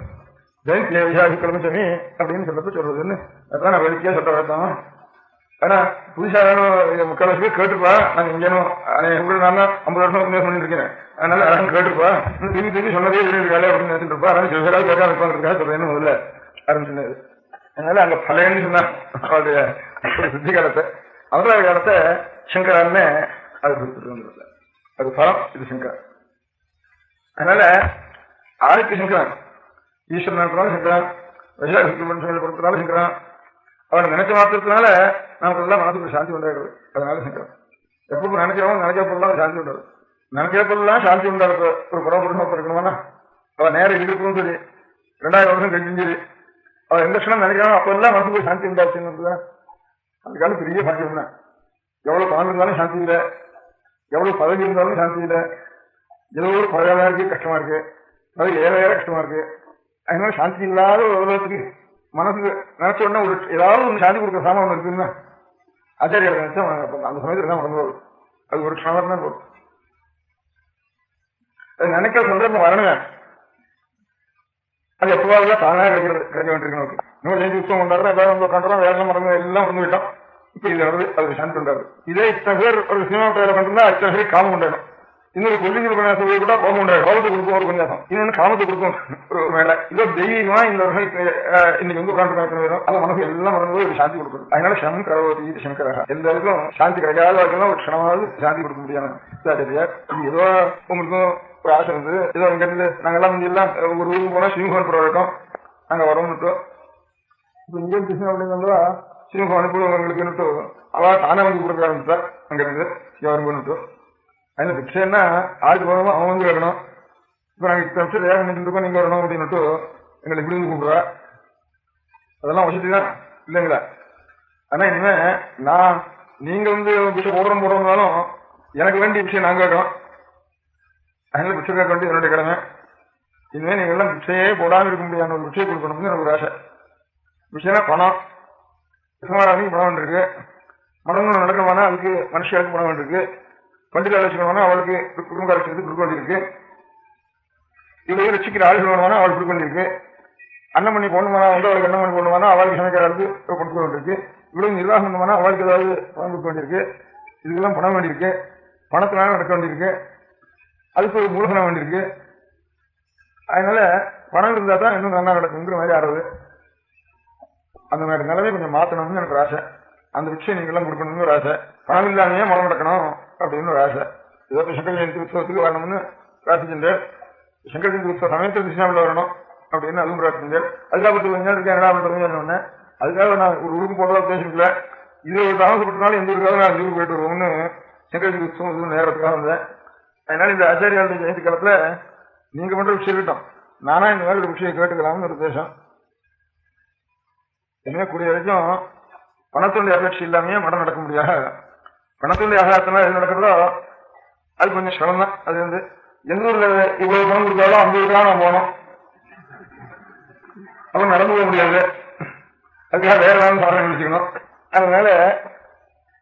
ஜெயந்திய விசாரிக்கலமி அப்படின்னு சொல்றதுன்னு அதான் நான் வெளிக்கே சொல்ற வேண்டாம். ஆனா புதுசாக முக்கால்வாசி பேர் கேட்டுப்பா, நாங்க இங்கேனும் நான் 50 வருஷம் சொல்லிட்டு இருக்கேன், அதனால யாரும் கேட்டுப்பா திரும்பி சொன்னதே வேலை அப்படின்னு நினைச்சிட்டு இருப்பா. அதனால சில பேராக கேட்க இருப்பாங்க சொல்றேன்னு முதல்ல ஆரம்பிச்சுனது. அதனால அங்க பழையன்னு சொன்னா அவருடைய சித்தி காலத்தை அவதார காலத்தை சங்கரான்னு அது கொடுத்துட்டு வந்துருல, அது பலம், இது சங்கரன். அதனால ஆதித்ய சங்கரன் ஈஸ்வரன் இருக்கிறாலும் சங்கரன், வைசாக கொடுத்தனாலும் சங்கரன், அவனை நினைச்ச மாத்திரத்தினால நமக்கு எல்லாம் மனசுக்கு சாந்தி உண்டாடுறது. அதனால சங்கரன் எப்போ நினைக்கிறோம் நினைச்ச பொருளாம் சாந்தி உண்டாரு. நினைக்கிற பொருள்லாம் சாந்தி உண்டாடுற ஒரு பரமபுருஷம் இருக்கணும்னா அவன் நேரம் இருக்கணும் சரி 2000 வருஷம் கழிஞ்சும் சரி அவன் எந்த க்ஷணம் நினைக்கிறானோ அப்ப எல்லாம் மனசுக்கு சாந்தி உண்டாச்சுன்னு அந்த காலம் பெரிய பாக்கியம் தான். எவ்வளவு பணம் இருந்தாலும் சாந்தி இல்லை, எவ்வளவு பதவி இருந்தாலும் சாந்தி இல்லை, ஏதோ ஒரு பதவியா இருக்கு கஷ்டமா இருக்கு, அது ஏற கஷ்டமா இருக்கு. அதனால சாந்தி இல்லாத ஒரு உலகத்துக்கு மனசுக்கு நினைச்ச உடனே ஒரு ஏதாவது ஒன்று சாந்தி கொடுக்குற சாமான் இருக்குன்னா ஆச்சாரியால் நினைச்சா அந்த சமயத்துல தான் மறந்து போகுது. அது ஒரு க்ஷணம் தான் போகும். அது நினைக்கிற சந்தர்ப்பம் வரணுங்க. அது எப்பவாவது தானாக கிடைக்க வேண்டியிருக்கணும். இன்னும் ஜெயந்தி உற்சவம் கொண்டாடுறோம், எல்லாரும் உட்காந்துறோம், வேலை மறந்து எல்லாம் வந்து விட்டோம். இப்ப இது வருது, அது சாந்தி கொண்டாடுது. இதே இத்தனை பேர் ஒரு சினிமா பேரை பண்ணிருந்தா இத்தனை பேர் காமம் கொண்டாடும். இன்னொரு கொல்லிகள் உபன்யாசம் கூட கோபம் உண்டாடும், கோபத்தை கொடுக்கும் ஒரு உபன்யாசம், இன்னொன்னு காமத்தை கொடுக்கும் ஒரு மேல. இதோ தெய்வமா இந்த இன்னைக்கு வந்து உட்காந்து அந்த மனசு எல்லாம் மறந்து ஒரு சாந்தி கொடுக்குது. அதனால சனம் கரவதி சங்கரா எந்த வரைக்கும் சாந்தி கிடைக்காத வரைக்கும் ஒரு க்ஷணமாவது சாந்தி கொடுக்க முடியாது. ஆச்சாரியார் ஏதோ உங்களுக்கும் ஒரு ஆசை இருந்து ஏதோ இங்க இருந்து நாங்கெல்லாம் முந்தி எல்லாம் ஒரு ஊருக்கு போனா ஸ்ரீமுகன் போற வரைக்கும் நாங்க வரோம்னுட்டோம். இப்ப இங்கே கிருஷ்ணன் அப்படின்னா ஸ்ரீமுகம் அனுப்புவங்களுக்கு அவ தானே வந்து கொடுக்க ஆரம்பிச்சார். அங்க இருந்து யாருன்னு அதுல பிக்ஷன்னா ஆளுக்கு போகணும், அவன் வந்து வரணும். இப்ப நாங்க இத்தனை நிமிஷம் வேலை நினைச்சுட்டு இருக்கோம், நீங்க வரணும் அப்படின்னுட்டு எங்களை இப்படி வந்து கூப்பிடுறா. அதெல்லாம் வசதிதான் இல்லைங்களா? ஆனா இனிமே நீங்க வந்து பிச்சை போடுறோம்னாலும் எனக்கு வேண்டிய விஷயம் நாங்க கேட்கறோம். அதனால பிச்சை கேட்க வேண்டிய என்னுடைய கடமை. இனிமே நீங்க எல்லாம் பிச்சையே போடாம இருக்க முடியாத ஒரு பிச்சை கொடுக்கணும்னு எனக்கு ஒரு ஆசை. விஷயம்னா பணம், சுமாராக பணம் இருக்கு, மடங்கு நடக்கணும்னா அதுக்கு மனுஷியாருக்கு பணம் இருக்கு, பண்டிகை வச்சுக்கணும்னா அவளுக்கு குடும்ப காலத்துக்கு கொடுக்க வேண்டியிருக்கு, இவளையும் ரசிக்கிற ஆளுகள் வேணுமானா அவளுக்கு கொடுக்க வேண்டியிருக்கு, அண்ணன் பண்ணி போடணுமானா வந்து அவளுக்கு அண்ணன் பண்ணி போடணுமானா அவளுக்கு சமைக்கிறாருக்கு கொடுக்க வேண்டியிருக்கு, இவ்வளவு நிர்வாகம் பண்ணுமானா அவளுக்கு ஏதாவது பணம் கொடுக்க வேண்டியிருக்கு, இதுக்கெல்லாம் பணம் வேண்டியிருக்கு, பணத்தினால நடக்க வேண்டியிருக்கு, அதுக்கு ஒரு மூலதனம் வேண்டியிருக்கு. அதனால பணம் இருந்தா தான் இன்னும் நல்லா நடக்குங்கிற மாதிரி ஆடுறது. அந்த மாதிரி நிலைமை கொஞ்சம் மாற்றணும்னு எனக்கு ஒரு ஆசை. அந்த விஷயம் நீங்க எல்லாம் கொடுக்கணும்னு ஒரு ஆசை. பணம் இல்லாமையே மரம் நடக்கணும் அப்படின்னு ஒரு ஆசை. ஏதோ சங்கர ஜெயந்தி உற்சவத்துக்கு வரணும்னு பிரார்த்திச்சேன். சங்கர ஜெயந்தி உற்சவ சமயத்தில் கிருஷ்ணாவில் வரணும் அப்படின்னு அதுவும் பிரார்த்திச்சேன். அதுக்காக 10 இருக்கேன் என்னடா பண்றதுன்னு. அதுக்காக நான் ஒரு ஊருக்கு போறதா பேசிக்கல. இது ஒரு தாமசப்பட்டனாலும் எந்த ஊருக்காக நான் ஊருக்கு போயிட்டு வருவோம்னு சங்கர ஜெயந்தி உற்சவம் நேரத்துக்காக வந்தேன். அதனால இந்த ஆச்சாரியாளுடைய ஜெயந்தி காலத்துல நீங்க பண்ற விஷயம் இருக்கட்டும், நானா இந்த மாதிரி ஒரு விஷயம் கேட்டுக்கலாம்னு ஒரு உத்தேசம். என்ன கூடிய வரைக்கும் பணத்துடைய அபேட்சை இல்லாமையே மடம் நடக்க முடியாது. பணத்துடைய ஆகாரத்தினால எது நடக்கிறதோ அது கொஞ்சம் சிரமம் தான். அது வந்து எந்த ஊர்ல இவ்வளவு பணம் கொடுத்தாலும் அந்த ஊருக்காக நான் போனோம், அப்புறம் நடந்து போக முடியாது. அதுக்காக வேற ஏதாவது சாதனை நினைச்சுக்கணும். அதனால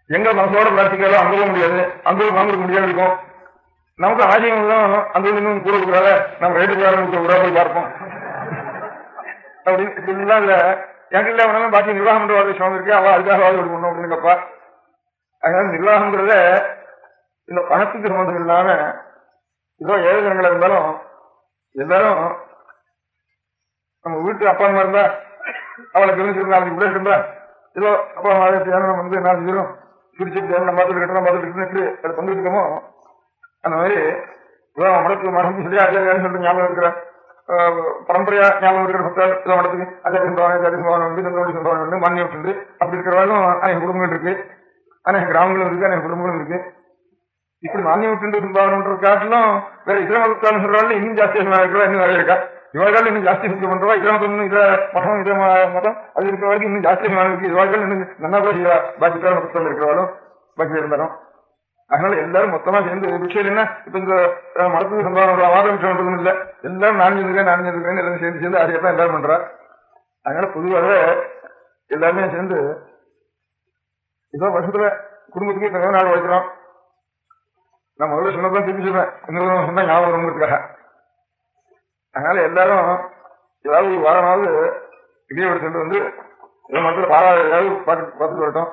எங்க மனசோட பிரார்த்திக்கலாம் அங்க போக முடியாது, அந்த ஊருக்கு வாங்க முடியாது இருக்கும். நமக்கு ஆசையம் தான் அந்த ஊர் இன்னும் கூட கொடுக்குறாங்க, நம்ம ரேட்டு கூட போய் பார்ப்போம் அப்படின்னு இப்படிலாம் இல்ல. எனக்கு இல்ல வேணாலும் பாக்கி நிர்வாகம் பண்ற வாழ்க்கை சிரமம் இருக்கு, அவ அதுக்காக வாழ்க்கை பண்ணணும் அப்படின்னு கேப்பா. அதனால நிர்வாகம்ங்கிறத இந்த பணத்துக்கு சம்பந்தம் இல்லாம ஏதோ ஏழை ஜனங்களா இருந்தாலும் எல்லாரும் நம்ம வீட்டு அப்பா அம்மா இருந்தா அவளை தெரிஞ்சிருந்தா நாளைக்கு பிள்ளை இருந்தா ஏதோ அப்பா அம்மா தியானம் வந்து 4 பேரும் பிடிச்சிட்டு நம்ம பார்த்துட்டு கட்டணும் பார்த்துட்டு அதை பங்குக்கமோ அந்த மாதிரி மடத்துக்கு மடம் சொல்லி ஆச்சாரியான்னு சொல்லிட்டு ஞாபகம் இருக்கிற பரம்பரையா ஞாபகம் இருக்கிற பக்தர் ஏதோ மடத்துக்கு ஆச்சாரிய உண்டு மண்ணியம் உண்டு. அப்படி இருக்கிறவங்களும் அநேக குடும்பங்கள் இருக்கு, அநேக கிராமங்களும் இருக்கு, அநேக குடும்பங்களும் இருக்கு. இப்படி மானியம் விட்டு திரும்பாவணுன்ற காட்டிலும் வேற இதர மதத்தாலும் சொல்றாங்க இன்னும் ஜாஸ்தி இருக்கிறா, இன்னும் நிறைய இருக்கா. இவாள்கள் இன்னும் ஜாஸ்தி சுத்தம் பண்றவா, இதர மதம் இதர மதம் இதர மதம் அது இருக்கிற வரைக்கும் இன்னும் ஜாஸ்தி இருக்கு. இவாள்கள் இன்னும் நல்லா கூட செய்வா, பாக்கி பேர் மதத்தில் இருக்கிறவாலும் பாக்கி பேர் இருந்தாலும். அதனால எல்லாரும் மொத்தமா சேர்ந்து விஷயம் என்ன, இப்ப இந்த மதத்துக்கு சம்பாதம் வாதம் விஷயம் இல்லை, எல்லாரும் நான் செஞ்சுக்கிறேன் எல்லாம் சேர்ந்து அதையத்தான் எல்லாரும் பண்றா. அதனால பொதுவாக எல்லாருமே சேர்ந்து இதோ வருஷத்துல குடும்பத்துக்கு இத்தனை நாள் உழைக்கிறோம். நான் முதல்ல சொன்னதான் திருப்பி சொல்றேன், இன்னொரு சொன்னா ஞாபகம் வருங்கிறதுக்காக. அதனால எல்லாரும் ஏதாவது ஒரு வாரமாவது இடையோடு சென்று வந்து ஏதோ மரத்தில் ஏதாவது பார்த்துட்டு வரட்டும்.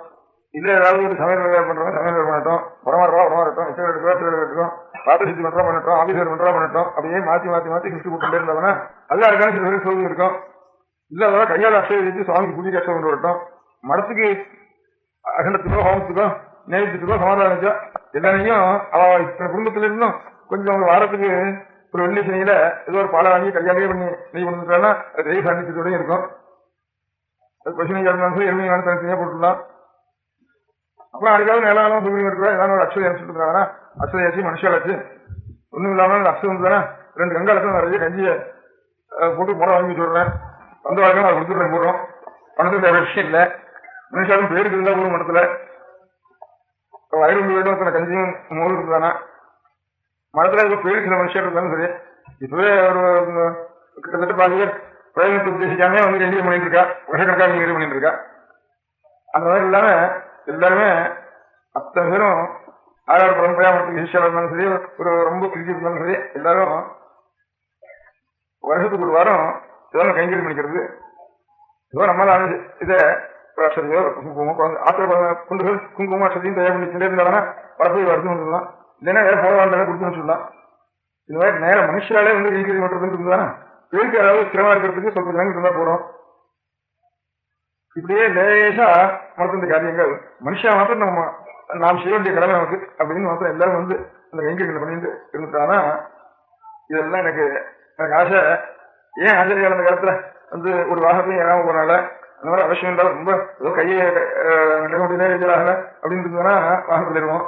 இல்ல ஏதாவது ஒரு சமையல் வேலை பண்றோம், சமையல் வேலை பண்ணட்டும், உரமாறட்டும், இச்சை எடுக்கிறோம், பாத்திர சுத்தி பண்றோம் பண்ணட்டும், ஆபீஸ் வேலை பண்ணட்டும். அப்படியே மாத்தி கிஃப்ட் கொடுத்துட்டே இருந்தாங்கன்னா அதுதான் இருக்கான சில பேர் சோதனை இருக்கும். இல்ல அதெல்லாம் கையால் அசை வச்சு சுவாமிக்கு பூஜை கஷ்டம் கொண்டு வரட்டும். மடத்துக்கு அகண்டத்துக்கோ ஹோமத்துக்கோ நேரத்துக்கோ சமாதானிச்சோ எல்லாரையும் அவ குடும்பத்தில இருந்தும் கொஞ்சம் ஒரு வாரத்துக்கு ஒரு வெள்ளி சனியில ஏதோ ஒரு பாலை வாங்கி கையாலே பண்ணி நெய் கொடுத்துட்டா அது நெய் சாண்டிச்சதோடய இருக்கும். அது பசு நெய் இருந்தாலும் சரி எருமையான தனித்தனியா போட்டுடலாம். அப்புறம் அதுக்காக நிலம் சுமி இருக்கிறா ஏதாவது ஒரு அக்ஷதை அனுப்பிச்சுட்டு இருக்காங்கன்னா அக்ஷதையாச்சு மனுஷாலாச்சு ஒன்றும் இல்லாமல் அக்ஷதை வந்துதானே 2 கங்காலத்தில் நிறைய கஞ்சியை போட்டு போட வாங்கி சொல்றேன். வந்து வழக்கம் அதை கொடுத்துட்டு போடுறோம். பணத்துக்கு வேற விஷயம் இல்லை. மனுஷாலும் பேருக்கு இருந்தா போடும் மனத்துல வயிறு வேணும் கஞ்சியும் மோடு இருக்குதானா மனத்துல இருக்க பேருக்கு சில மனுஷன் இருந்தாலும் சரி. இப்பவே ஒரு கிட்டத்தட்ட 10 பேர் பிரயோஜனத்தை உத்தேசிக்காமே வந்து கஞ்சி பண்ணிட்டு இருக்கா, வருஷக்கணக்காக கஞ்சி பண்ணிட்டு இருக்கா. அந்த மாதிரி இல்லாம எல்லாருமே அத்தனை பேரும் ஆறாறு பரம்பரையா மரத்துக்கு ஈஸியாக இருந்தாலும் சரி, ஒரு ரொம்ப பிரிச்சு இருந்தாலும் சரி, எல்லாரும் வருஷத்துக்கு ஒரு வாரம் ஏதோ கைங்கறி பண்ணிக்கிறது. ஏதோ நம்மளால இதை குண்டுகள் குங்குமம் அசதியும் தயார் பண்ணி இருந்தாங்கன்னா பரப்பை வருது வந்துடலாம். இல்லைன்னா வேற போட வேண்டாம் கொடுத்து சொல்லலாம். இந்த மாதிரி நேரம் மனுஷாலே வந்து கைங்கறி பண்றதுன்னு இருந்தானா பேருக்கு யாராவது சிரமமா இருக்கிறதுக்கு சொல்ல நேரம் இருந்தா போறோம். இப்படியே லேசா மறந்த காரியங்கள் மனுஷா மாத்திரம் நாம் செய்ய வேண்டிய கடமை நமக்கு அப்படின்னு மாத்திரம் எல்லாரும் வந்து அந்த கைங்கரிகளை பண்ணிட்டு இருந்துட்டானா இதெல்லாம் எனக்கு ஆசை. ஏன் ஆச்சரியம் அந்த காலத்துல வந்து ஒரு வாகனத்தையும் ஏறாம போனால அந்த மாதிரி அவசியம் இருந்தாலும் ரொம்ப ஏதோ கையை ஆகல அப்படின்னு இருந்ததுன்னா வாகனத்துல இருவோம்.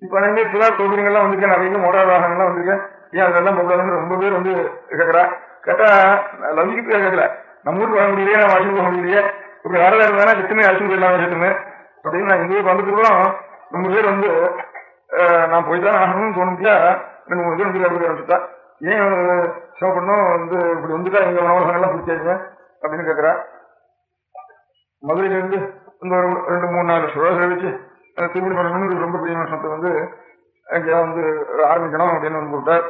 இப்ப அனைமே புதார் தொகுதிகள்லாம் வந்திருக்கேன், நிறைய மோட்டார் வாகனங்கள்லாம் வந்திருக்கேன். ஏன் அதெல்லாம் போகலாம்னு ரொம்ப பேர் வந்து கேட்கறா. கேட்டா லவ்ஜிக்கு கேட்கல, நம்ம ஊருக்கு வர முடியலையே, நம்ம அழைச்சிட்டு போக முடியலையே, இப்படி வரல இருந்தானா சித்தமே அழைச்சிட்டு போயிடலாம் சித்தமே அப்படின்னு நான் இந்த ஊருக்கு வந்துருக்கோம். ரொம்ப பேர் வந்து நான் போய்தான் ஆகணும்னு தோணுச்சா 2-3 பேர் வந்து அப்படி ஆரம்பிச்சுட்டா. ஏன் சிவம் பண்ணும் வந்து இப்படி வந்துட்டா எங்க உணவகங்கள்லாம் பிடிச்சாங்க அப்படின்னு கேட்கறா. மதுரையில இருந்து இந்த ஒரு 2-3-4 சுழல்களை வச்சு திருமணி பண்ணணும்னு ரொம்ப பெரிய வருஷத்தை வந்து அங்கேயா வந்து ஆரம்பிக்கணும் அப்படின்னு வந்து கூப்பிட்டார்.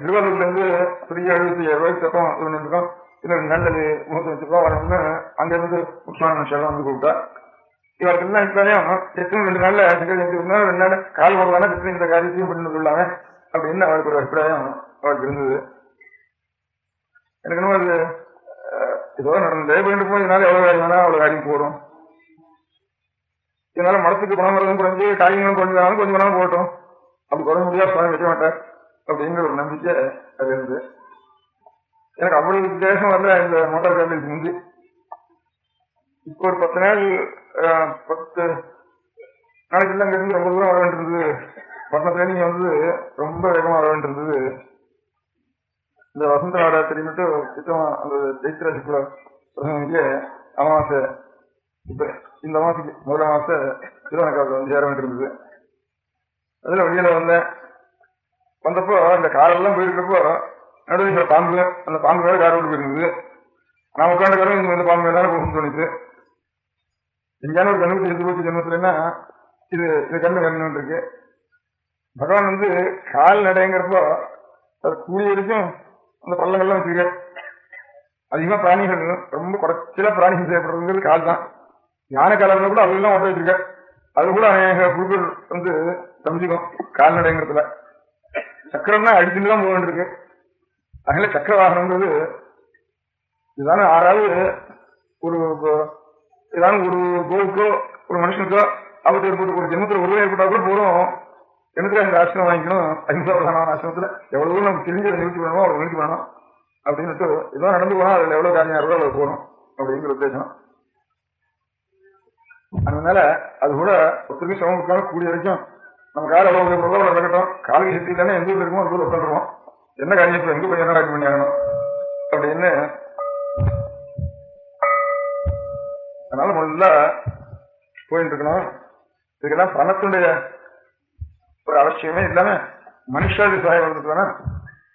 திருவாரூர்ல இருந்து பெரிய 75,000 தப்பம் இது பண்ணிருக்கோம். இன்னொரு நல்லது முகூர்த்தம் வச்சுக்கோ வரணும்னு அங்க இருந்து முக்கியமான விஷயம் வந்து கூப்பிட்டா. இவருக்கு எல்லாம் இப்பயும் எத்தனை 2 நாள்ல சங்கர் ஜெயந்தி 2 நாள் கால் போடுவானா எத்தனை இந்த காரியத்தையும் பண்ணி கொள்ளாங்க அப்படின்னு அவருக்கு ஒரு அபிப்பிராயம் அவருக்கு இருந்தது. எனக்கு இன்னும் அது ஏதோ நடந்தது பண்ணிட்டு போய் இதனால எவ்வளவு காரியம் வேணா அவ்வளவு காரியம் போடும். இதனால மனத்துக்கு பணம் வரதும் குறைஞ்சு காரியங்களும் குறைஞ்சாலும் கொஞ்சம் பணம் போகட்டும், அப்படி குறைஞ்ச முடியாது சுவாமி வைக்க மாட்டார் அப்படிங்கிற ஒரு நம்பிக்கை அது இருந்தது. எனக்கு அவ்வளவு வித்தியாசம் வரல இந்த மோட்டார் காரில் முந்தி. இப்போ ஒரு 10 நாள் 10 நாளைக்கு எல்லாம் இருந்து ரொம்ப தூரம் வர வேண்டியிருந்தது. பட்டணத்துல நீங்க வந்து ரொம்ப வேகமா வர வேண்டியிருந்தது. இந்த வசந்த நாடா தெரிவிட்டு சித்தம் அந்த ஜெயித்திர சுக்ல அமாவாசை இப்ப இந்த அமாவாசைக்கு முதல் அமாவாசை திருவண்ணக்காவில் வந்து சேர வேண்டியிருந்தது. அதுல வெளியில வந்தப்போ அந்த காரெல்லாம் போயிருக்கப்போ நடுவில் பாம்பு, அந்த பாம்பு வேற கார் ஓட்டு போயிருந்தது. நான் உட்காந்து காரம் இந்த பாம்பு வேற போகணும்னு தோணிச்சு. எங்கேயான ஒரு கண்ணுக்கு எடுத்து போச்சு ஜென்மத்துலன்னா இது கண்ணு இருக்கு. பகவான் வந்து கால் நடைங்கிறப்போ அது கூடிய வரைக்கும் அந்த பள்ளங்கள்லாம் வச்சிருக்க. அதிகமா பிராணிகள் ரொம்ப குறைச்சலா பிராணிகள் செய்யப்படுறதுங்கிறது கால் தான். யானை காலம் கூட அதெல்லாம் ஓட்ட வச்சிருக்க. அது கூட அநேக குழுக்கள் வந்து சமைச்சிக்கும் கால்நடைங்கிறதுல. சக்கரம்னா அடிச்சுட்டு தான் போக வேண்டியிருக்கு. அதனால சக்கர வாகனங்கிறது இதுதானே 6வது ஒரு கோவுக்கோ ஒரு மனுஷனுக்கோ ஆபத்து ஏற்பட்டு ஒரு ஜென்மத்தில் உருவம் ஏற்பட்டா கூட போறோம். எனக்கு அந்த ஆசிரமம் வாங்கிக்கணும், 5 பிரதான ஆசிரமத்துல எவ்வளவு நமக்கு தெரிஞ்சதை நிறுத்தி பண்ணணுமோ அவ்வளவு நிறுத்தி பண்ணணும் அப்படின்னுட்டு இதோ நடந்து போனா அதுல எவ்வளவு காரியம் இருக்கோ அவ்வளவு போகணும் அப்படிங்கிற உத்தேசம். அதனால அது கூட ஒருத்தருக்கு சிரமம் கூடிய வரைக்கும் நம்ம கார் அவ்வளவு பொருளாக நடக்கட்டும், காலுக்கு சக்தி இல்லைன்னா எந்த ஊர் இருக்குமோ அந்த ஊர் உட்காந்துருவோம். என்ன காரியம் எங்க போய் என்ன பண்ணி ஆகணும் அப்படின்னு. அதனால முதல்ல போயிட்டு இருக்கணும். இதுக்கெல்லாம் பணத்துடைய ஒரு அவசியமே இல்லாம மனுஷாவுக்கு சகாயம் கொடுத்துருக்கானா,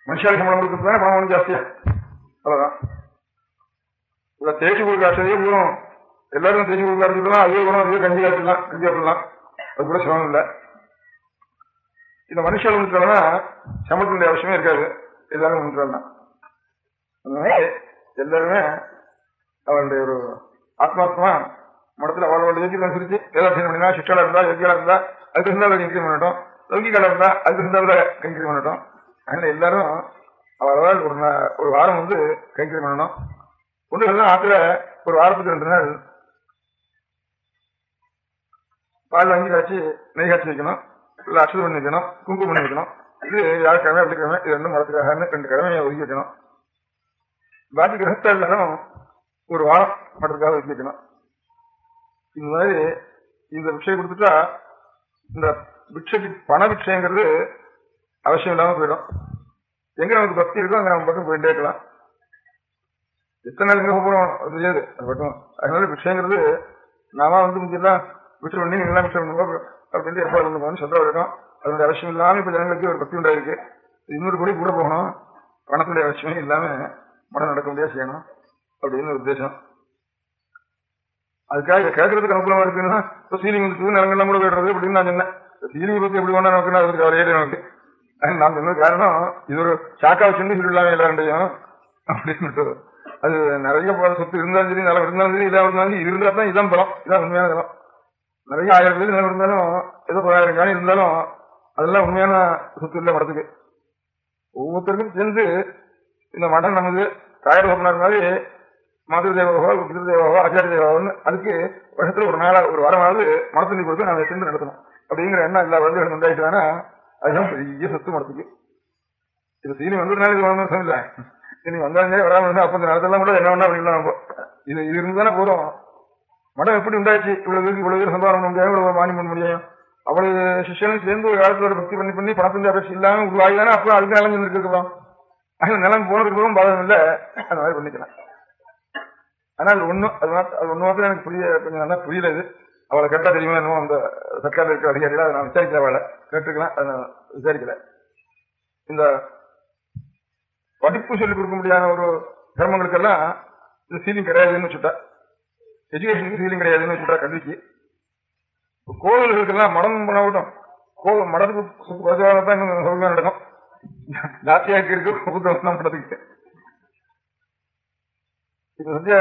மனுஷாவுக்கு சம்பளம் கொடுத்துருக்கானா பணம் ஒன்றும் ஜாஸ்தியா. அவ்வளவுதான். இல்ல தேய்ச்சி கொடுக்க ஆசையே போதும், எல்லாரும் தேய்ச்சி கொடுக்க ஆரம்பிச்சுக்கலாம். அதே குணம் அதே கஞ்சி காய்ச்சலாம், கஞ்சி காய்ச்சலாம், அது கூட சிரமம் இல்லை. இந்த மனுஷால் கொடுத்துட்டாங்கன்னா சம்பளத்தினுடைய அவசியமே இருக்காது, எல்லாரும் கொடுத்துட்டாங்கன்னா. அதனால எல்லாருமே அவருடைய ஒரு ஆத்மாத்மா மடத்துல அவளோட யோகியம் அனுசரிச்சு வேதாட்சியம் பண்ணினா, சிஷ்டலா இருந்தா யோகியா இருந்தா அதுக்கு இருந்தா கைங்கரியம் பண்ணட்டும், லௌகிகளா இருந்தா அதுக்கு இருந்தா கைங்கரியம் பண்ணட்டும். அதனால எல்லாரும் அவரால் ஒரு வாரம் வந்து கைங்கரியம் பண்ணணும். ஒன்று ஆத்துல ஒரு வாரத்துக்கு 2 நாள் பால் வாங்கி காய்ச்சி நெய் காய்ச்சி வைக்கணும், இல்லை அசுது பண்ணி வைக்கணும், குங்குமம் பண்ணி வைக்கணும். இது வியாழக்கிழமை வெள்ளிக்கிழமை இது 2 மரத்துக்காக 2 கிழமையை ஒதுக்கி வைக்கணும். பாக்கி கிரகத்தை எல்லாரும் ஒரு வாரம் மரத்துக்காக ஒதுக்கி வைக்கணும். இந்த மாதிரி இந்த பிக்ஷை கொடுத்துட்டா இந்த பிக்ஷைக்கு பண பிக்ஷைங்கிறது அவசியம் இல்லாம போயிடும். எங்க நமக்கு பக்தி இருக்கோ அங்க நம்ம பக்கம் போயிட்டே இருக்கலாம். எத்தனை நாள் எங்க போறோம் தெரியாது அது பட்டும். அதனால பிக்ஷைங்கிறது நாம வந்து முக்கியெல்லாம் பிக்ஷை பண்ணி நீங்களாம் பிக்ஷை பண்ணுங்க அப்படின்னு ஏற்பாடு பண்ணுங்கன்னு சொல்ற வரைக்கும் அதனுடைய அவசியம் இல்லாம இப்ப ஜனங்களுக்கு ஒரு பக்தி உண்டாயிருக்கு. 200 கோடி கூட போகணும், பணத்துடைய அவசியமே இல்லாம மனம் நடக்க முடியாது செய்யணும் அப்படின்னு ஒரு உத்தேசம். அதுக்காக கேட்கறதுக்கு அனுகூலமா இருக்குன்னா இப்போ சீலிங் வந்து நிலங்கள்லாம் கூட போயிடுறது அப்படின்னு நான் சொன்னேன். சீலிங்கை பத்தி எப்படி வேணா நமக்கு அதுக்கு அவரையே நமக்கு நான் சொன்னது காரணம் இது ஒரு சாக்கா வச்சுன்னு சொல்லிடலாமே எல்லாருடையும் அப்படின்னு. அது நிறைய சொத்து இருந்தாலும் சரி, நிலம் இருந்தாலும் சரி, இதாக இருந்தாலும் இது இருந்தா தான் இதான் பலம், இதான் உண்மையான நிலம். நிறைய 1000 பேர் நிலம் இருந்தாலும் ஏதோ 1000 காணி இருந்தாலும் அதெல்லாம் உண்மையான சொத்து இல்லை மடத்துக்கு. ஒவ்வொருத்தருக்கும் சேர்ந்து இந்த மடம் நமது காயர் சொன்னார் மாதிரி மாதృ தேவாவோ பித்ரு தேவாவோ ஆச்சாரிய தேவாவோன்னு அதுக்கு வருஷத்துல ஒரு நாளா ஒரு வாரமாவது மடத்துக்கு கொடுத்து நாங்கள் சேர்ந்து நடத்தணும் அப்படிங்கிற எண்ணம் எல்லா வருடம் உண்டாயிட்டாங்கன்னா அதுதான் பெரிய சொத்து மடத்துக்கு. இது சீனி வந்ததுனால இது வாங்க இல்லை, இனி வந்தாலே வராமல் இருந்தா அப்ப இந்த நிலத்தெல்லாம் கூட என்ன வேணா அப்படின்னா நம்ம இது இருந்தானே போறோம். மடம் எப்படி உண்டாச்சு, இவ்வளவு பேருக்கு இவ்வளவு பேர் சம்பாதம் பண்ண முடியாது, இவ்வளவு மானியம் பண்ண முடியும். அவ்வளவு சிஷியனும் சேர்ந்து ஒரு காலத்துல ஒரு பக்தி பண்ணி பணத்தின் அபேட்சி இல்லாம உருவாகிதானே அப்புறம் அதுக்கு நிலம் இருந்துருக்கலாம். அதனால நிலம் போனதுக்கு போகும் பாதகம் இல்லை, அந்த மாதிரி பண்ணிக்கலாம். ஆனா அது ஒண்ணு மாத்திரம் எனக்கு கொஞ்சம் நல்லா புரியல. இது அவளை கேட்டா தெரியுமா என்னமோ அந்த சர்க்காரில் இருக்கிற அதிகாரிகள் அதை நான் விசாரிக்கல, அவளை கேட்டுக்கலாம், அதை நான் விசாரிக்கல. இந்த படிப்பு சொல்லிக் கொடுக்க முடியாத ஒரு சிரமங்களுக்கெல்லாம் இந்த சீலிங் கிடையாதுன்னு வச்சுட்டா, எஜுகேஷனுக்கு சீலிங் கிடையாதுன்னு வச்சுட்டா கல்விக்கு. கோவில்களுக்கெல்லாம் மடம் பண்ணட்டும், மடத்துக்கு பசுவாக இன்னும் சௌகரியம் நடக்கும். ஜாத்தியாக்கு இருக்கு புத்தகம் மடத்துக்கு. இப்ப சத்திய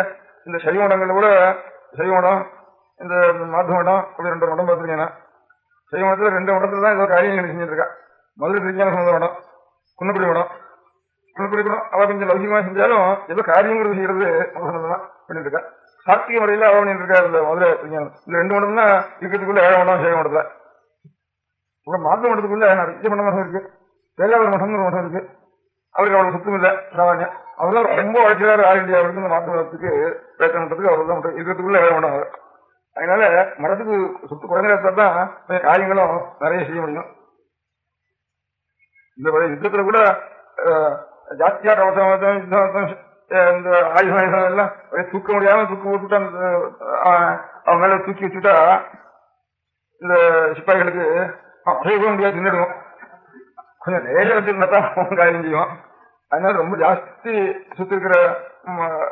இந்த சைவ மடங்கள்ல கூட சைவ மடம் இந்த மாத்து மடம் அப்படி 2 மடம் பார்த்துருக்கேன். சைவ மடத்துல 2 மடத்துல தான் ஏதோ காரியம் செஞ்சுட்டு இருக்கா. மதுரை திருஞான சம்பந்த மடம், குன்னக்குடி மடம். குன்னக்குடி மடம் அவ கொஞ்சம் லௌகிகமா செஞ்சாலும் ஏதோ காரியங்கிறது செய்யறது தான் பண்ணிட்டு இருக்கா. சாத்திய முறையில அவ பண்ணிட்டு இருக்கா. இந்த மதுரை திருஞானம் இந்த 2 மடம் தான் இருக்கிறதுக்குள்ள 7 மடம் சைவ மடத்துல. அப்புறம் மாத்து மடத்துக்குள்ள நிறைய மடம் இருக்கு. வேளாளர் மடம்னு ஒரு மடம் இருக்கு. அவருக்கு அவ்வளவு சுத்தம் இல்லை, சாமானியம். அவர்தான் ரொம்ப வளர்ச்சியார். ஆல் இந்தியா இந்த மாற்று மதத்துக்கு பிரயத்தனம் பண்றதுக்கு அவர் தான் இருக்கிறதுக்குள்ள வேலை பண்ணாங்க. அதனால மடத்துக்கு சுத்து குறைந்த தான் காரியங்களும் நிறைய செய்ய முடியும். இந்த யுத்தத்துல கூட ஜாத்தியார் அவசரம் இந்த ஆயுதம் எல்லாம் தூக்க முடியாம தூக்கி போட்டுட்டா அவன் மேல தூக்கி வச்சுட்டா இந்த சிப்பாய்களுக்கு அசைக்க முடியாது, தின்னுடுவோம். கொஞ்சம் நேரத்தில் தான் காரியம் செய்வோம். அதனால ரொம்ப ஜாஸ்தி சுத்தி இருக்கிற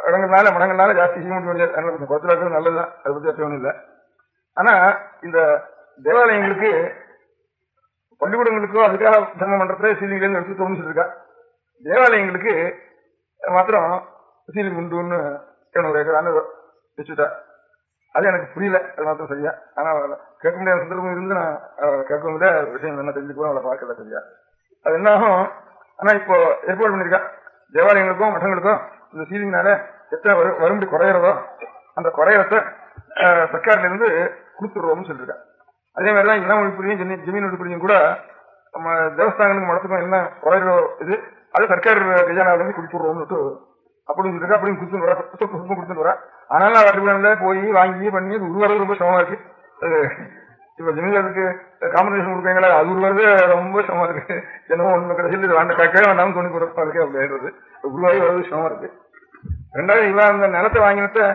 இடங்கள்னால மடங்கள்னால ஜாஸ்தி செய்ய முடியாது. அதனால கொஞ்சம் குறைச்சலா இருக்கிறது நல்லதுதான், அதை பத்தி அர்த்தம் இல்லை. ஆனா இந்த தேவாலயங்களுக்கு பள்ளிக்கூடங்களுக்கோ அதுக்காக தர்மம் பண்றத சீலிங்ல இருந்து எடுத்து தோணிச்சுட்டு இருக்கா. தேவாலயங்களுக்கு மாத்திரம் சீலிங் உண்டுன்னு 200 ஏக்கரான வச்சுட்டா. அது எனக்கு புரியல, அது மாத்திரம் சரியா. ஆனா கேட்க முடியாத சந்தர்ப்பம் இருந்து நான் கேட்க முடியாத விஷயம் என்ன தெரிஞ்சுக்கோ அவளை பார்க்கல சரியா. அது என்ன ஆகும், ஆனா இப்போ ஏற்பாடு பண்ணிருக்கா தேவாலயங்களுக்கும் மட்டங்களுக்கும் இந்த சீலிங்னால எத்தனை வரும்படி குறையிறதோ அந்த குறையறத சர்க்கார்ல இருந்து கொடுத்துடுவோம்னு சொல்லிருக்கா. அதே மாதிரிதான் இளம் ஒழிப்புரியும் ஜமீன் ஒழிப்புரியும் கூட நம்ம தேவஸ்தானங்களுக்கு மடத்துக்கும் என்ன குறையிறோ இது அது சர்க்கார் கஜானாவில இருந்து கொடுத்துடுவோம்னு அப்படின்னு சொல்லிருக்கா. அப்படின்னு கொடுத்துட்டு வரா. ஆனாலும் அவர்கள் போய் வாங்கி பண்ணி உருவாறது ரொம்ப சிரமமா இருக்கு. அது இப்ப ஜமீன்தாருக்கு காம்பன்சேஷன் கொடுக்கீங்களா, அது ஒரு வருது ரொம்ப சிரமமா இருக்கு. என்னமோ ஒண்ணு கடைசியில் கேட்கவே வேண்டாம் தோணி கொடுப்பா இருக்கு அப்படின்றது உருவாகி வருவது சிரமமா இருக்கு. ரெண்டாவது இவன் அந்த நிலத்தை வாங்கினத்தை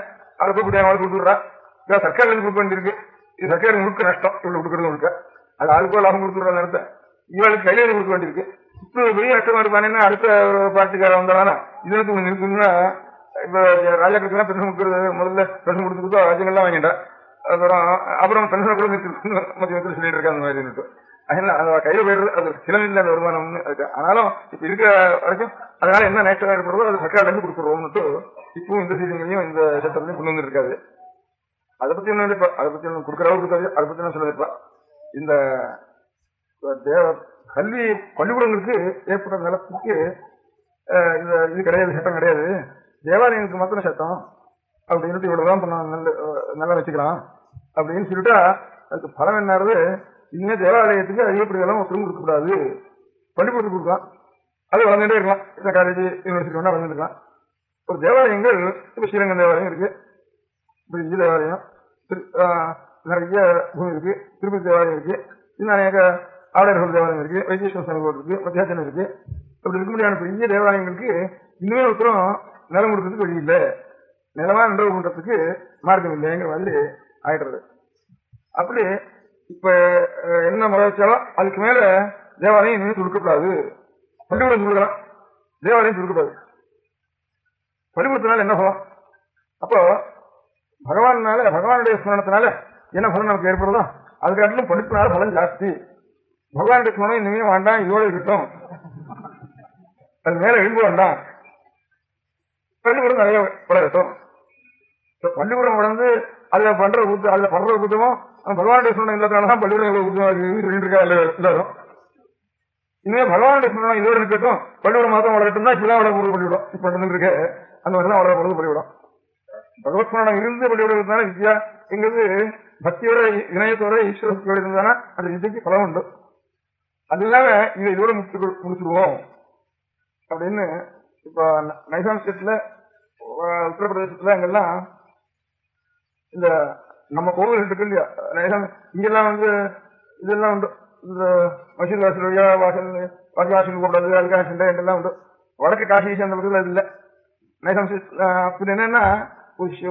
அதை போய் குடியாமல் கொடுத்துடுறா. இதான் சர்க்கார்ல கொடுக்க வேண்டியிருக்கு. இது சர்க்காருக்கு முழுக்க நஷ்டம், இவ்வளவு கொடுக்கறது முழுக்க. அது ஆளுக்கோ லாபம் கொடுத்துடுற நிலத்தை இவளுக்கு கையில கொடுக்க வேண்டியிருக்கு. இப்ப பெரிய நஷ்டமா இருப்பானேன்னா அடுத்த ஒரு பார்ட்டிக்கார வந்தாலும் இதுக்கு ஒண்ணு இருக்குன்னா இப்ப ராஜாக்களுக்கு எல்லாம் பென்ஷன் கொடுக்கறது முதல்ல பென்ஷன் கொடுத்துருக்கோ ராஜ்யங்கள்லாம் வாங்கிட்டா. அப்புறம் பென்ஷன் கூட மத்திய சொல்லிட்டு இருக்கா அந்த மாதிரி. அதனால அந்த கையில போயிடுறது அது சிலமில்ல அந்த வருமானம் இருக்கு. ஆனாலும் இப்ப இருக்கிற வரைக்கும் அதனால என்ன நேஷனல் ஏற்படுறதோ அது சர்க்கார்ல இருந்து கொடுத்துருவோம்னு இப்பவும் இந்த சீசன்லையும் இந்த சட்டத்திலையும் கொண்டு வந்து இருக்காது. அதை பத்தி என்ன நினைப்பா, அதை பத்தி ஒன்னும் கொடுக்கறவங்க இருக்காது. அதை பத்தி என்ன சொல்லிருப்பா. இந்த கல்வி பள்ளிக்கூடங்களுக்கு ஏற்பட்ட நிலத்துக்கு இந்த இது கிடையாது, சட்டம் கிடையாது, தேவாலயங்களுக்கு மாத்திரம் சட்டம் அப்படின்னு இவ்வளவுதான் நல்லா வச்சுக்கலாம் அப்படின்னு சொல்லிட்டா அதுக்கு பலம் என்னாரு, இனிமே தேவாலயத்துக்கு அதிகப்படியெல்லாம் ஒருத்தரும் கொடுக்கக்கூடாது, பள்ளிக்கூடத்துக்கு கொடுக்கலாம், அது வளர்ந்துட்டே இருக்கலாம். இந்த காலேஜ் யூனிவர்சிட்டி வேணா வளர்ந்துருக்கலாம். ஒரு தேவாலயங்கள் இப்ப ஸ்ரீரங்கம் தேவாலயம் இருக்கு, பெரிய தேவாலயம், நிறைய பூமி இருக்கு, திருப்பதி தேவாலயம் இருக்கு, இன்னும் அநேக ஆடையர்கள் தேவாலயம் இருக்கு, வைத்தீஸ்வர சாமி கோவில் இருக்கு, மத்தியாசனம் இருக்கு. அப்படி இருக்க முடியாத பெரிய தேவாலயங்களுக்கு இன்னுமே ஒருத்தரும் நிலம் கொடுக்கறதுக்கு வழி இல்லை, நிலமா நின்றவு பண்றதுக்கு மார்க்கம் இல்லைங்கிற மாதிரி ஆயிடுறது. அப்படி இப்ப என்ன முறை வச்சாலும் அதுக்கு மேல தேவாலயம் இனிமே கொடுக்கப்படாது, பள்ளிக்கூடம் கொடுக்கலாம், தேவாலயம் கொடுக்கப்படாது. பள்ளிக்கூடத்தினால என்ன பலம்? அப்போ பகவானுடைய ஸ்மரணத்தினால என்ன பலன் நமக்கு ஏற்படுதோ அதுக்காட்டிலும் படிப்புனால பலன் ஜாஸ்தி. பகவானுடைய ஸ்மரணம் இனிமே வேண்டாம், இதோட இருக்கட்டும், அது மேல எழும்ப வேண்டாம், பள்ளிக்கூடம் நிறைய வளரட்டும். பள்ளிக்கூடம் வளர்ந்து அதுல பண்ற கூட்டமும் பகவானுடைய ஸ்மரணம் இல்லாதனாலதான் பள்ளிக்கூடம் கூட்டம் இருக்கா எல்லாரும். இனிமே பகவானுடைய ஸ்மரணம் இதோட இருக்கட்டும், பள்ளிக்கூடம் மாதம் வளரட்டும் தான் இப்படிதான் வளரக்கூடிய பள்ளிக்கூடம் இப்ப இருக்க அந்த மாதிரிதான் வளரப்படுறது பள்ளிக்கூடம். பகவத் ஸ்மரணம் இருந்து பள்ளிக்கூடம் இருந்தாலும் வித்யா எங்கிறது பக்தியோட இணையத்தோட ஈஸ்வர பக்தியோட இருந்தானா அந்த வித்யக்கு பலம் உண்டு. அது இல்லாம இதை இதோட முடிச்சுடுவோம் அப்படின்னு இப்ப நைசாம் ஸ்டேட்ல உத்தரப்பிரதேசத்துல அங்கெல்லாம் இந்த நம்ம கோவில் இருக்கு இல்லையா, நைசாம் இங்கெல்லாம் இதெல்லாம் உண்டு. இந்த மசீத் வாசல் வழியா வாசல் கூடாது, அதுக்காக சண்டை எல்லாம் உண்டு. வடக்கு காசி அந்த பக்கத்துல அது இல்லை. நைசாம் ஸ்டேட் அப்படி என்னன்னா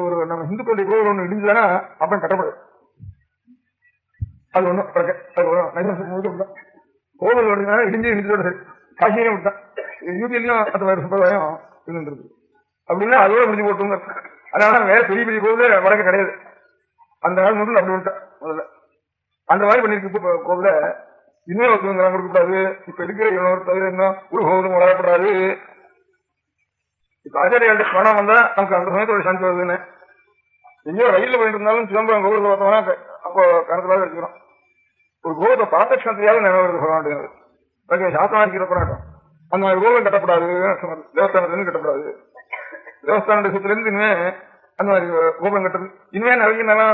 ஒரு நம்ம இந்துக்களுடைய கோவில் ஒண்ணு இடிஞ்சதுன்னா அப்புறம் கட்டப்படும். அது ஒண்ணும் கோவில் இடிஞ்சோட சரி, காசியிலே விட்டான். யூபியிலையும் அந்த மாதிரி சம்பிரதாயம் இருந்துருக்கு. அப்படின்னா அதோட முடிஞ்சு போட்டுங்க. அதனால வேற பெரிய பெரிய கோவில் வடக்கு கிடையாது. அந்த நாள் முதல்ல அப்படி விட்டான். முதல்ல அந்த மாதிரி பண்ணிருக்கு கோவில இன்னும் கொடுக்கக்கூடாது. இப்ப இருக்கிற இன்னொரு தவிர இன்னும் ஒரு கோவிலும் வளரப்படாது. இப்ப ஆச்சாரியாட்ட பணம் வந்தா நமக்கு அந்த சமயத்தோட சாந்தி வருதுன்னு எங்கேயோ ரயில்ல போயிட்டு இருந்தாலும் சிதம்பரம் கோவிலுக்கு பார்த்தோம்னா அப்போ கணக்கிலாக வச்சுக்கிறோம். ஒரு கோவிலை பார்த்த கஷணத்தையாவது நினைவு வருது பகவான் சாஸ்திரம் இருக்கிற போராட்டம். அந்த மாதிரி கோவில் கட்டப்படாது, தேவஸ்தானத்திலிருந்து கட்டப்படாது. தேவஸ்தான தேசத்துல இருந்து இனிமே அந்த மாதிரி கோபுரம் கட்டுறது இனிமே நிறைய நல்லா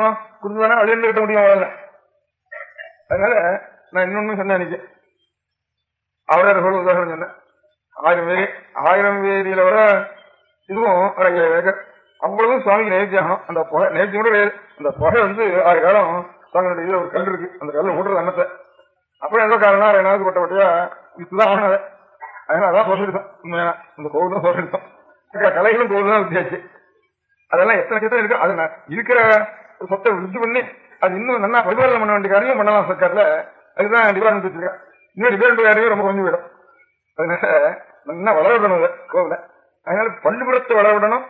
கொடுத்துதானே அதுல இருந்து கட்ட முடியும். அவ்வளவு அதனால நான் இன்னொன்னு சொன்னேன் அன்னைக்கு அவரோட சொல்ல உதாரணம் சொன்னேன். 1000 வேரியில வர இதுவும் ஒரு 5000 ஏக்கர் அவ்வளவும் சுவாமிக்கு நேர்த்தியாகணும். அந்த புகை நேர்த்தி கூட அந்த புகை 6 காலம் சுவாமியோட இதுல ஒரு கல் இருக்கு, அந்த கல்ல ஓடுறது அன்னத்தை அப்புறம் எந்த காரணம் 2 பட்ட பட்டையா இதுதான் ஆனது. அதனால அதான் சோசரித்தம். உண்மையான இந்த கோவில் தான் சோசரித்தம். கலைகளும் கோவில் தான் வித்தியாச்சு. அதெல்லாம் எத்தனை கட்டம் இருக்கு. அது இருக்கிற சொத்தை விருத்தி பண்ணி அது இன்னும் நல்லா பரிபாலனை பண்ண வேண்டிய காரியம் பண்ணலாம் சர்க்கார்ல. அதுதான் டிபார்ட்மெண்ட் வச்சிருக்கேன். இன்னும் டிபார்ட்மெண்ட் காரியம் ரொம்ப கொஞ்சம் விடும். அதனால நல்லா வளர விடணும் கோவில. அதனால பள்ளிக்கூடத்தை வளர விடணும்,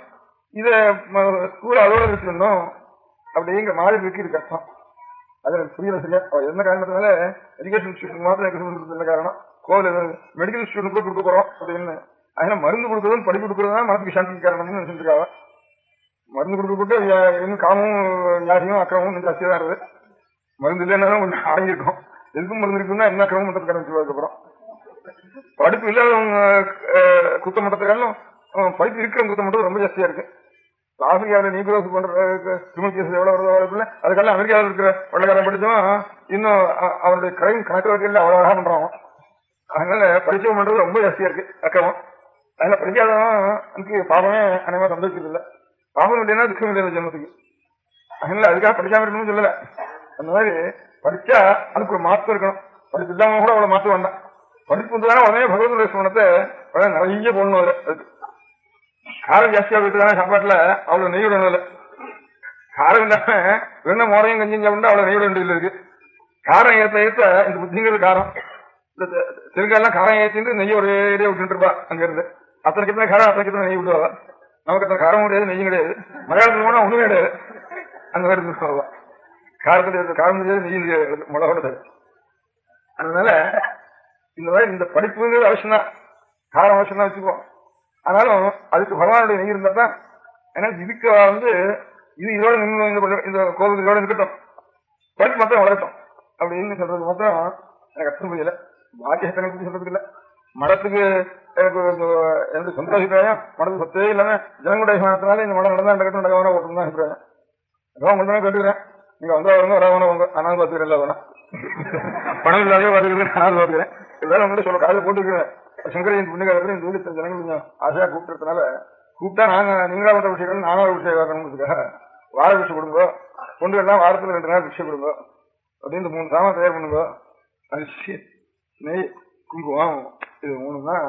இத ஸ்கூல் அதோட வச்சிருந்தோம் அப்படிங்கிற மாதிரி இருக்கு. இது கஷ்டம். அது எனக்கு புரியல சரியா. என்ன காரணத்தினால எஜுகேஷன் இன்ஸ்டியூட் மாத்திரம் என்ன காரணம், கோவில் மெடிக்கல் இன்ஸ்டியூட் கூட கொடுக்க போறோம் அப்படின்னு. அதனால மருந்து கொடுக்கறதும் படிப்பு கொடுக்கறதுதான் மனசுக்கு சாந்தி காரணம்னு நினைச்சிருக்காங்க. மருந்து கொடுக்கப்பட்டு இன்னும் காமமும் ஞாசியும் அக்கிரமும் ஜாஸ்தியா தான் இருக்குது. மருந்து இல்லைன்னாலும் கொஞ்சம் அடங்கியிருக்கும். எதுக்கும் மருந்து இருக்குன்னா என்ன அக்கிரமும் மட்டத்துக்கு ஆரம்பிச்சு அப்புறம் படிப்பு இல்லாதவங்க குத்த மட்டத்துக்காலும் படிப்பு இருக்கிற குத்த மட்டும் ரொம்ப ஜாஸ்தியா இருக்கு. ஆப்பிரிக்காவில் நீக்ரோஸ் பண்ற கிரிமினல் கேஸ் எவ்வளவு வருதோ அதுக்கெல்லாம் அமெரிக்காவில் இருக்கிற வெள்ளக்காரன் படிச்சவன் இன்னும் அவனுடைய கிரைம் கணக்கு வகையில் அவ்வளவு அழகா பண்றான். அதனால படிச்சவன் பண்றது ரொம்ப ஜாஸ்தியா இருக்கு அக்கிரமம். அதனால படிக்காதவன் எனக்கு பாவமே அனைவரும் சந்தோஷிக்கிறது இல்லை. பாவம் இல்லைன்னா துக்கம் இல்லை ஜென்மத்துக்கு. அதனால அதுக்காக படிக்காம இருக்கணும்னு சொல்லல. அந்த மாதிரி படிச்சா அதுக்கு ஒரு மாற்றம் இருக்கணும். படிப்பு இல்லாம கூட அவ்வளவு மாற்றம் வேண்டாம். படிப்பு வந்துதானே உடனே பகவத் சுமணத்தை நிறைய போடணும். அதுக்கு காரம் ஜாஸ்தியா போயிட்டு சாப்பாட்டுல அவ்வளவு நெய் விடணும். இல்லை காரம் இல்லாம வெறும் மோரையும் கஞ்சியும் சாப்பிட்டா அவ்வளவு நெய் விட வேண்டியது இருக்கு. காரம் ஏற்ற ஏற்ற இந்த புத்திங்கிறது காரம். இந்த தெலுங்கெல்லாம் காரம் ஏற்றிட்டு நெய்ய ஒரே ஏரியா விட்டுட்டு இருப்பா. அங்க இருந்து அத்தனை கிட்ட காரம் அத்தனை கிட்ட நெய் விடுவா. நமக்கு அத்தனை காரம் கிடையாது, நெய்யும் கிடையாது. மலையாளத்துக்கு போனா ஒண்ணுமே கிடையாது. அந்த மாதிரி இருந்துருவா. காரத்துல காரம் தெரியாது, நெய்யும் தெரியாது, மிளகோட தெரியாது. அதனால இந்த மாதிரி இந்த படிப்புங்கிறது அவசியம் தான், காரம் அவசியம் தான் வச்சுக்குவோம். ஆனாலும் அதுக்கு பகவானுடைய நெய் இருந்தா தான். ஏன்னா இதுக்கு இது இதோட நின்று இந்த கோவில் இதோட இருக்கட்டும், படிப்பு மாத்திரம் வளரட்டும் அப்படின்னு சொல்றது மாத்திரம் எனக்கு அர்த்தம் புரியல. பாக்கிய பத்தி சொல்றதுக்கு இல்ல. மடத்துக்கு எனக்கு சொந்த அபிப்பிராயம். மடத்துக்கு சொத்தே இல்லாம ஜனங்களுடைய அபிமானத்தினால இந்த மடம் நடந்தா நடக்கட்டும், நடக்காம ஓட்டணும் தான் அபிப்பிராயம். அதான் உங்கள்தான் கேட்டுக்கிறேன். நீங்க வந்தா வரவங்க வராவன உங்க அனாது பாத்துக்கிறேன். இல்ல வேணா பணம் இல்லாதே பாத்துக்கிறேன், அனாது பாத்துக்கிறேன். இதெல்லாம் உங்கள்கிட்ட சொல்ல காலையில் போட்டுக்கிறேன். சங்கரையின் புண்ணியகாரத்தில் இந்த ஊருக்கு ஜனங்கள் கொஞ்சம் ஆசையா கூப்பிட்டுறதுனால கூப்பிட்டா நீங்களா பண்ற விஷயங்கள் நானா விஷயம் வரணுங்கிறதுக்காக வார விஷயம் கொடுங்க. பொண்டுகள்லாம் வாரத்துல 2 நாள் விஷயம் கொடுங்க அப்படின்னு 3 சாமான் தயார் பண்ணுங்க. அரிசி, நெய், குங்குமம், இது 3 தான்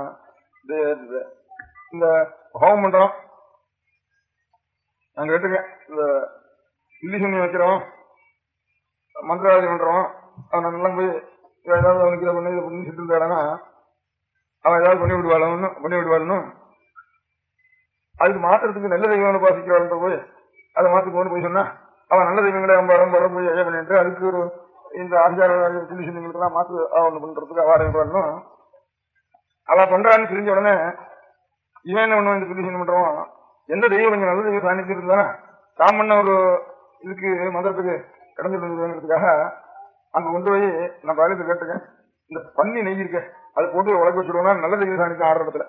இந்த ஹோமம் பண்றோம். நாங்க கேட்டுருக்கேன். இந்த இல்லி சுண்ணி வைக்கிறோம், மந்திராவதி பண்றோம். அவன் நல்லா போய் ஏதாவது அவனுக்கு இதை பண்ணி இதை பண்ணி சிட்டு இருந்தாடனா அவன் ஏதாவது பண்ணி விடுவாளுன்னு அதுக்கு மாத்திரத்துக்கு நல்ல தெய்வங்களை பாசிக்கிறாள் போய் அதை மாத்தி கொண்டு போய் சொன்னா அவன் நல்ல தெய்வங்களை அம்பாடம் போய் ஐயா பண்ணிட்டு அதுக்கு ஒரு இந்த ஆச்சார சில்லி சின்னங்களுக்கெல்லாம் மாற்று ஒண்ணு பண்றதுக்கு அவாடுன்னு அவ பண்றான்னு தெரிஞ்ச உடனே இவன் என்ன பண்ணுவான், இந்த சில்லி சின்னம் பண்றோம் எந்த தெய்வம் கொஞ்சம் நல்ல தெய்வம் சாணிச்சு இருந்தானே தாம் பண்ண ஒரு இதுக்கு மந்திரத்துக்கு கிடந்துருக்காக அங்க கொண்டு போய் நான் பாலியத்தை கேட்டுக்கேன். இந்த பன்னி நெய் இருக்க அதை போட்டு உலக வச்சுடுவோம்னா நல்ல தெய்வம் சாணிச்சு ஆடுற இடத்துல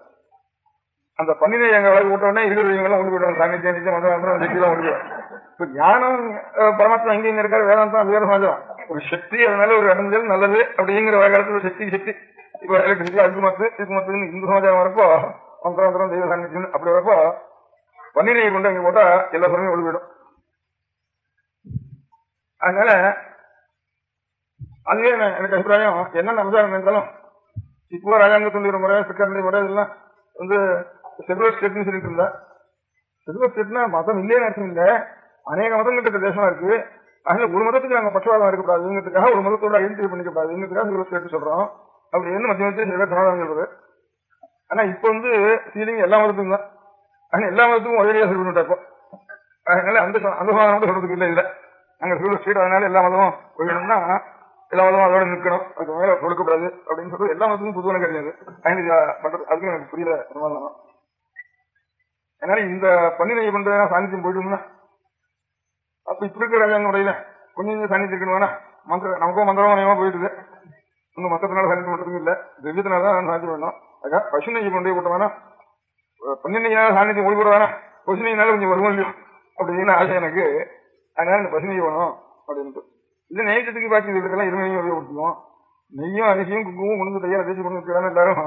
அந்த பன்னி நெய் எங்க உலக போட்டோம்னா இருக்கிற தெய்வங்கள்லாம் கொண்டு போயிடுவாங்க. சாணிச்சு மந்திரம் சக்தியெல்லாம் கொண்டு போயிடும். இப்ப ஞானம் பரமாத்மா எங்க இருக்காரு, வேதாந்தம் வேற சமாஜம் ஒரு சக்தி, அதனால ஒரு அடைஞ்சல் நல்லது அப்படிங்கிற காலத்துல சக்தி இப்ப எலக்ட்ரிசிட்டி அதுக்கு மத்து இந்து சமாஜம் வரப்போ மந்திரம் தெய்வ சாணிச்சு அப்படி வரப்போ பன்னி நெய்யை கொண்டு அங்க போட்டா எல்லா சமயம் ஒளி போயிடும். அதனால அதுவே எனக்கு அபிப்பிராயம் என்னென்ன விசாரணை இருந்தாலும் இப்போ ராஜாங்கத்துடைய முறை சிக்கனுடைய முறை இதெல்லாம் செகுலர் ஸ்டேட்னு சொல்லிட்டு இருந்தா. செகுலர் ஸ்டேட்னா மதம் இல்லையே அர்த்தம் இல்லை, அநேக மதங்கள் இருக்கிற தேசமா இருக்கு. அதனால ஒரு மதத்துக்கு நாங்க பட்சவாதம் இருக்கக்கூடாதுங்கிறதுக்காக ஒரு மதத்தோட ஐடென்டிஃபை பண்ணிக்கப்படாதுங்கிறதுக்காக செகுலர் ஸ்டேட் சொல்றோம். அப்படி என்ன மத்திய சில பேர் சமாதானம் சொல்றது. ஆனா இப்ப ஃபீலிங் எல்லா மதத்துக்கும் தான். ஆனா எல்லா மதத்துக்கும் ஒரே சரி பண்ணிட்டா. அதனால அந்த சமாதானம் சொல்றதுக்கு இல்லை. இல்லை நாங்க செகுலர் ஸ்டேட், அதனால எல்லா மதமும் போயிடணும்னா எல்லா மதமும் அதோட நிற்கணும், அதுக்கு மேல கொடுக்கக்கூடாது அப்படின்னு சொல்றது எல்லா மதத்துக்கும் பொதுவான கிடையாது. பண்றது அதுக்கும் எனக்கு புரியல சமாதானம். அதனால இந்த பன்னி நெய் பண்றதுனா சாநித்தியம் போயிடும்னா அப்ப இப்ப இருக்கிற ராஜாங்க முறையில கொஞ்சம் சாநித்தியம் இருக்கணும். மந்திரம் நமக்கும் மந்திரம் நயமா போயிடுது. உங்க மத்தத்தினால சாநித்தியம் பண்றதுக்கும் இல்ல, திவ்யத்தினால்தான் சாநித்தியம் பண்ணணும். அதுக்காக பசு நெய் கொண்டு போட்ட வேணா, பன்னி நெய்னால சாநித்தியம் ஒளி போட வேணா, பசு நெய்னால கொஞ்சம் வருவோம் இல்லையோ அப்படின்னு ஆசை எனக்கு. அதனால இந்த பசு நெய் வேணும் அப்படின்ட்டு இது நெய்ச்சத்துக்கு பாக்கி இதுக்கெல்லாம் இருமையும் உபயோகப்படுத்துவோம். நெய்யும் அரிசியும் குங்குமம் முடிஞ்ச தையா தேய்ச்சி கொண்டு எல்லாரும்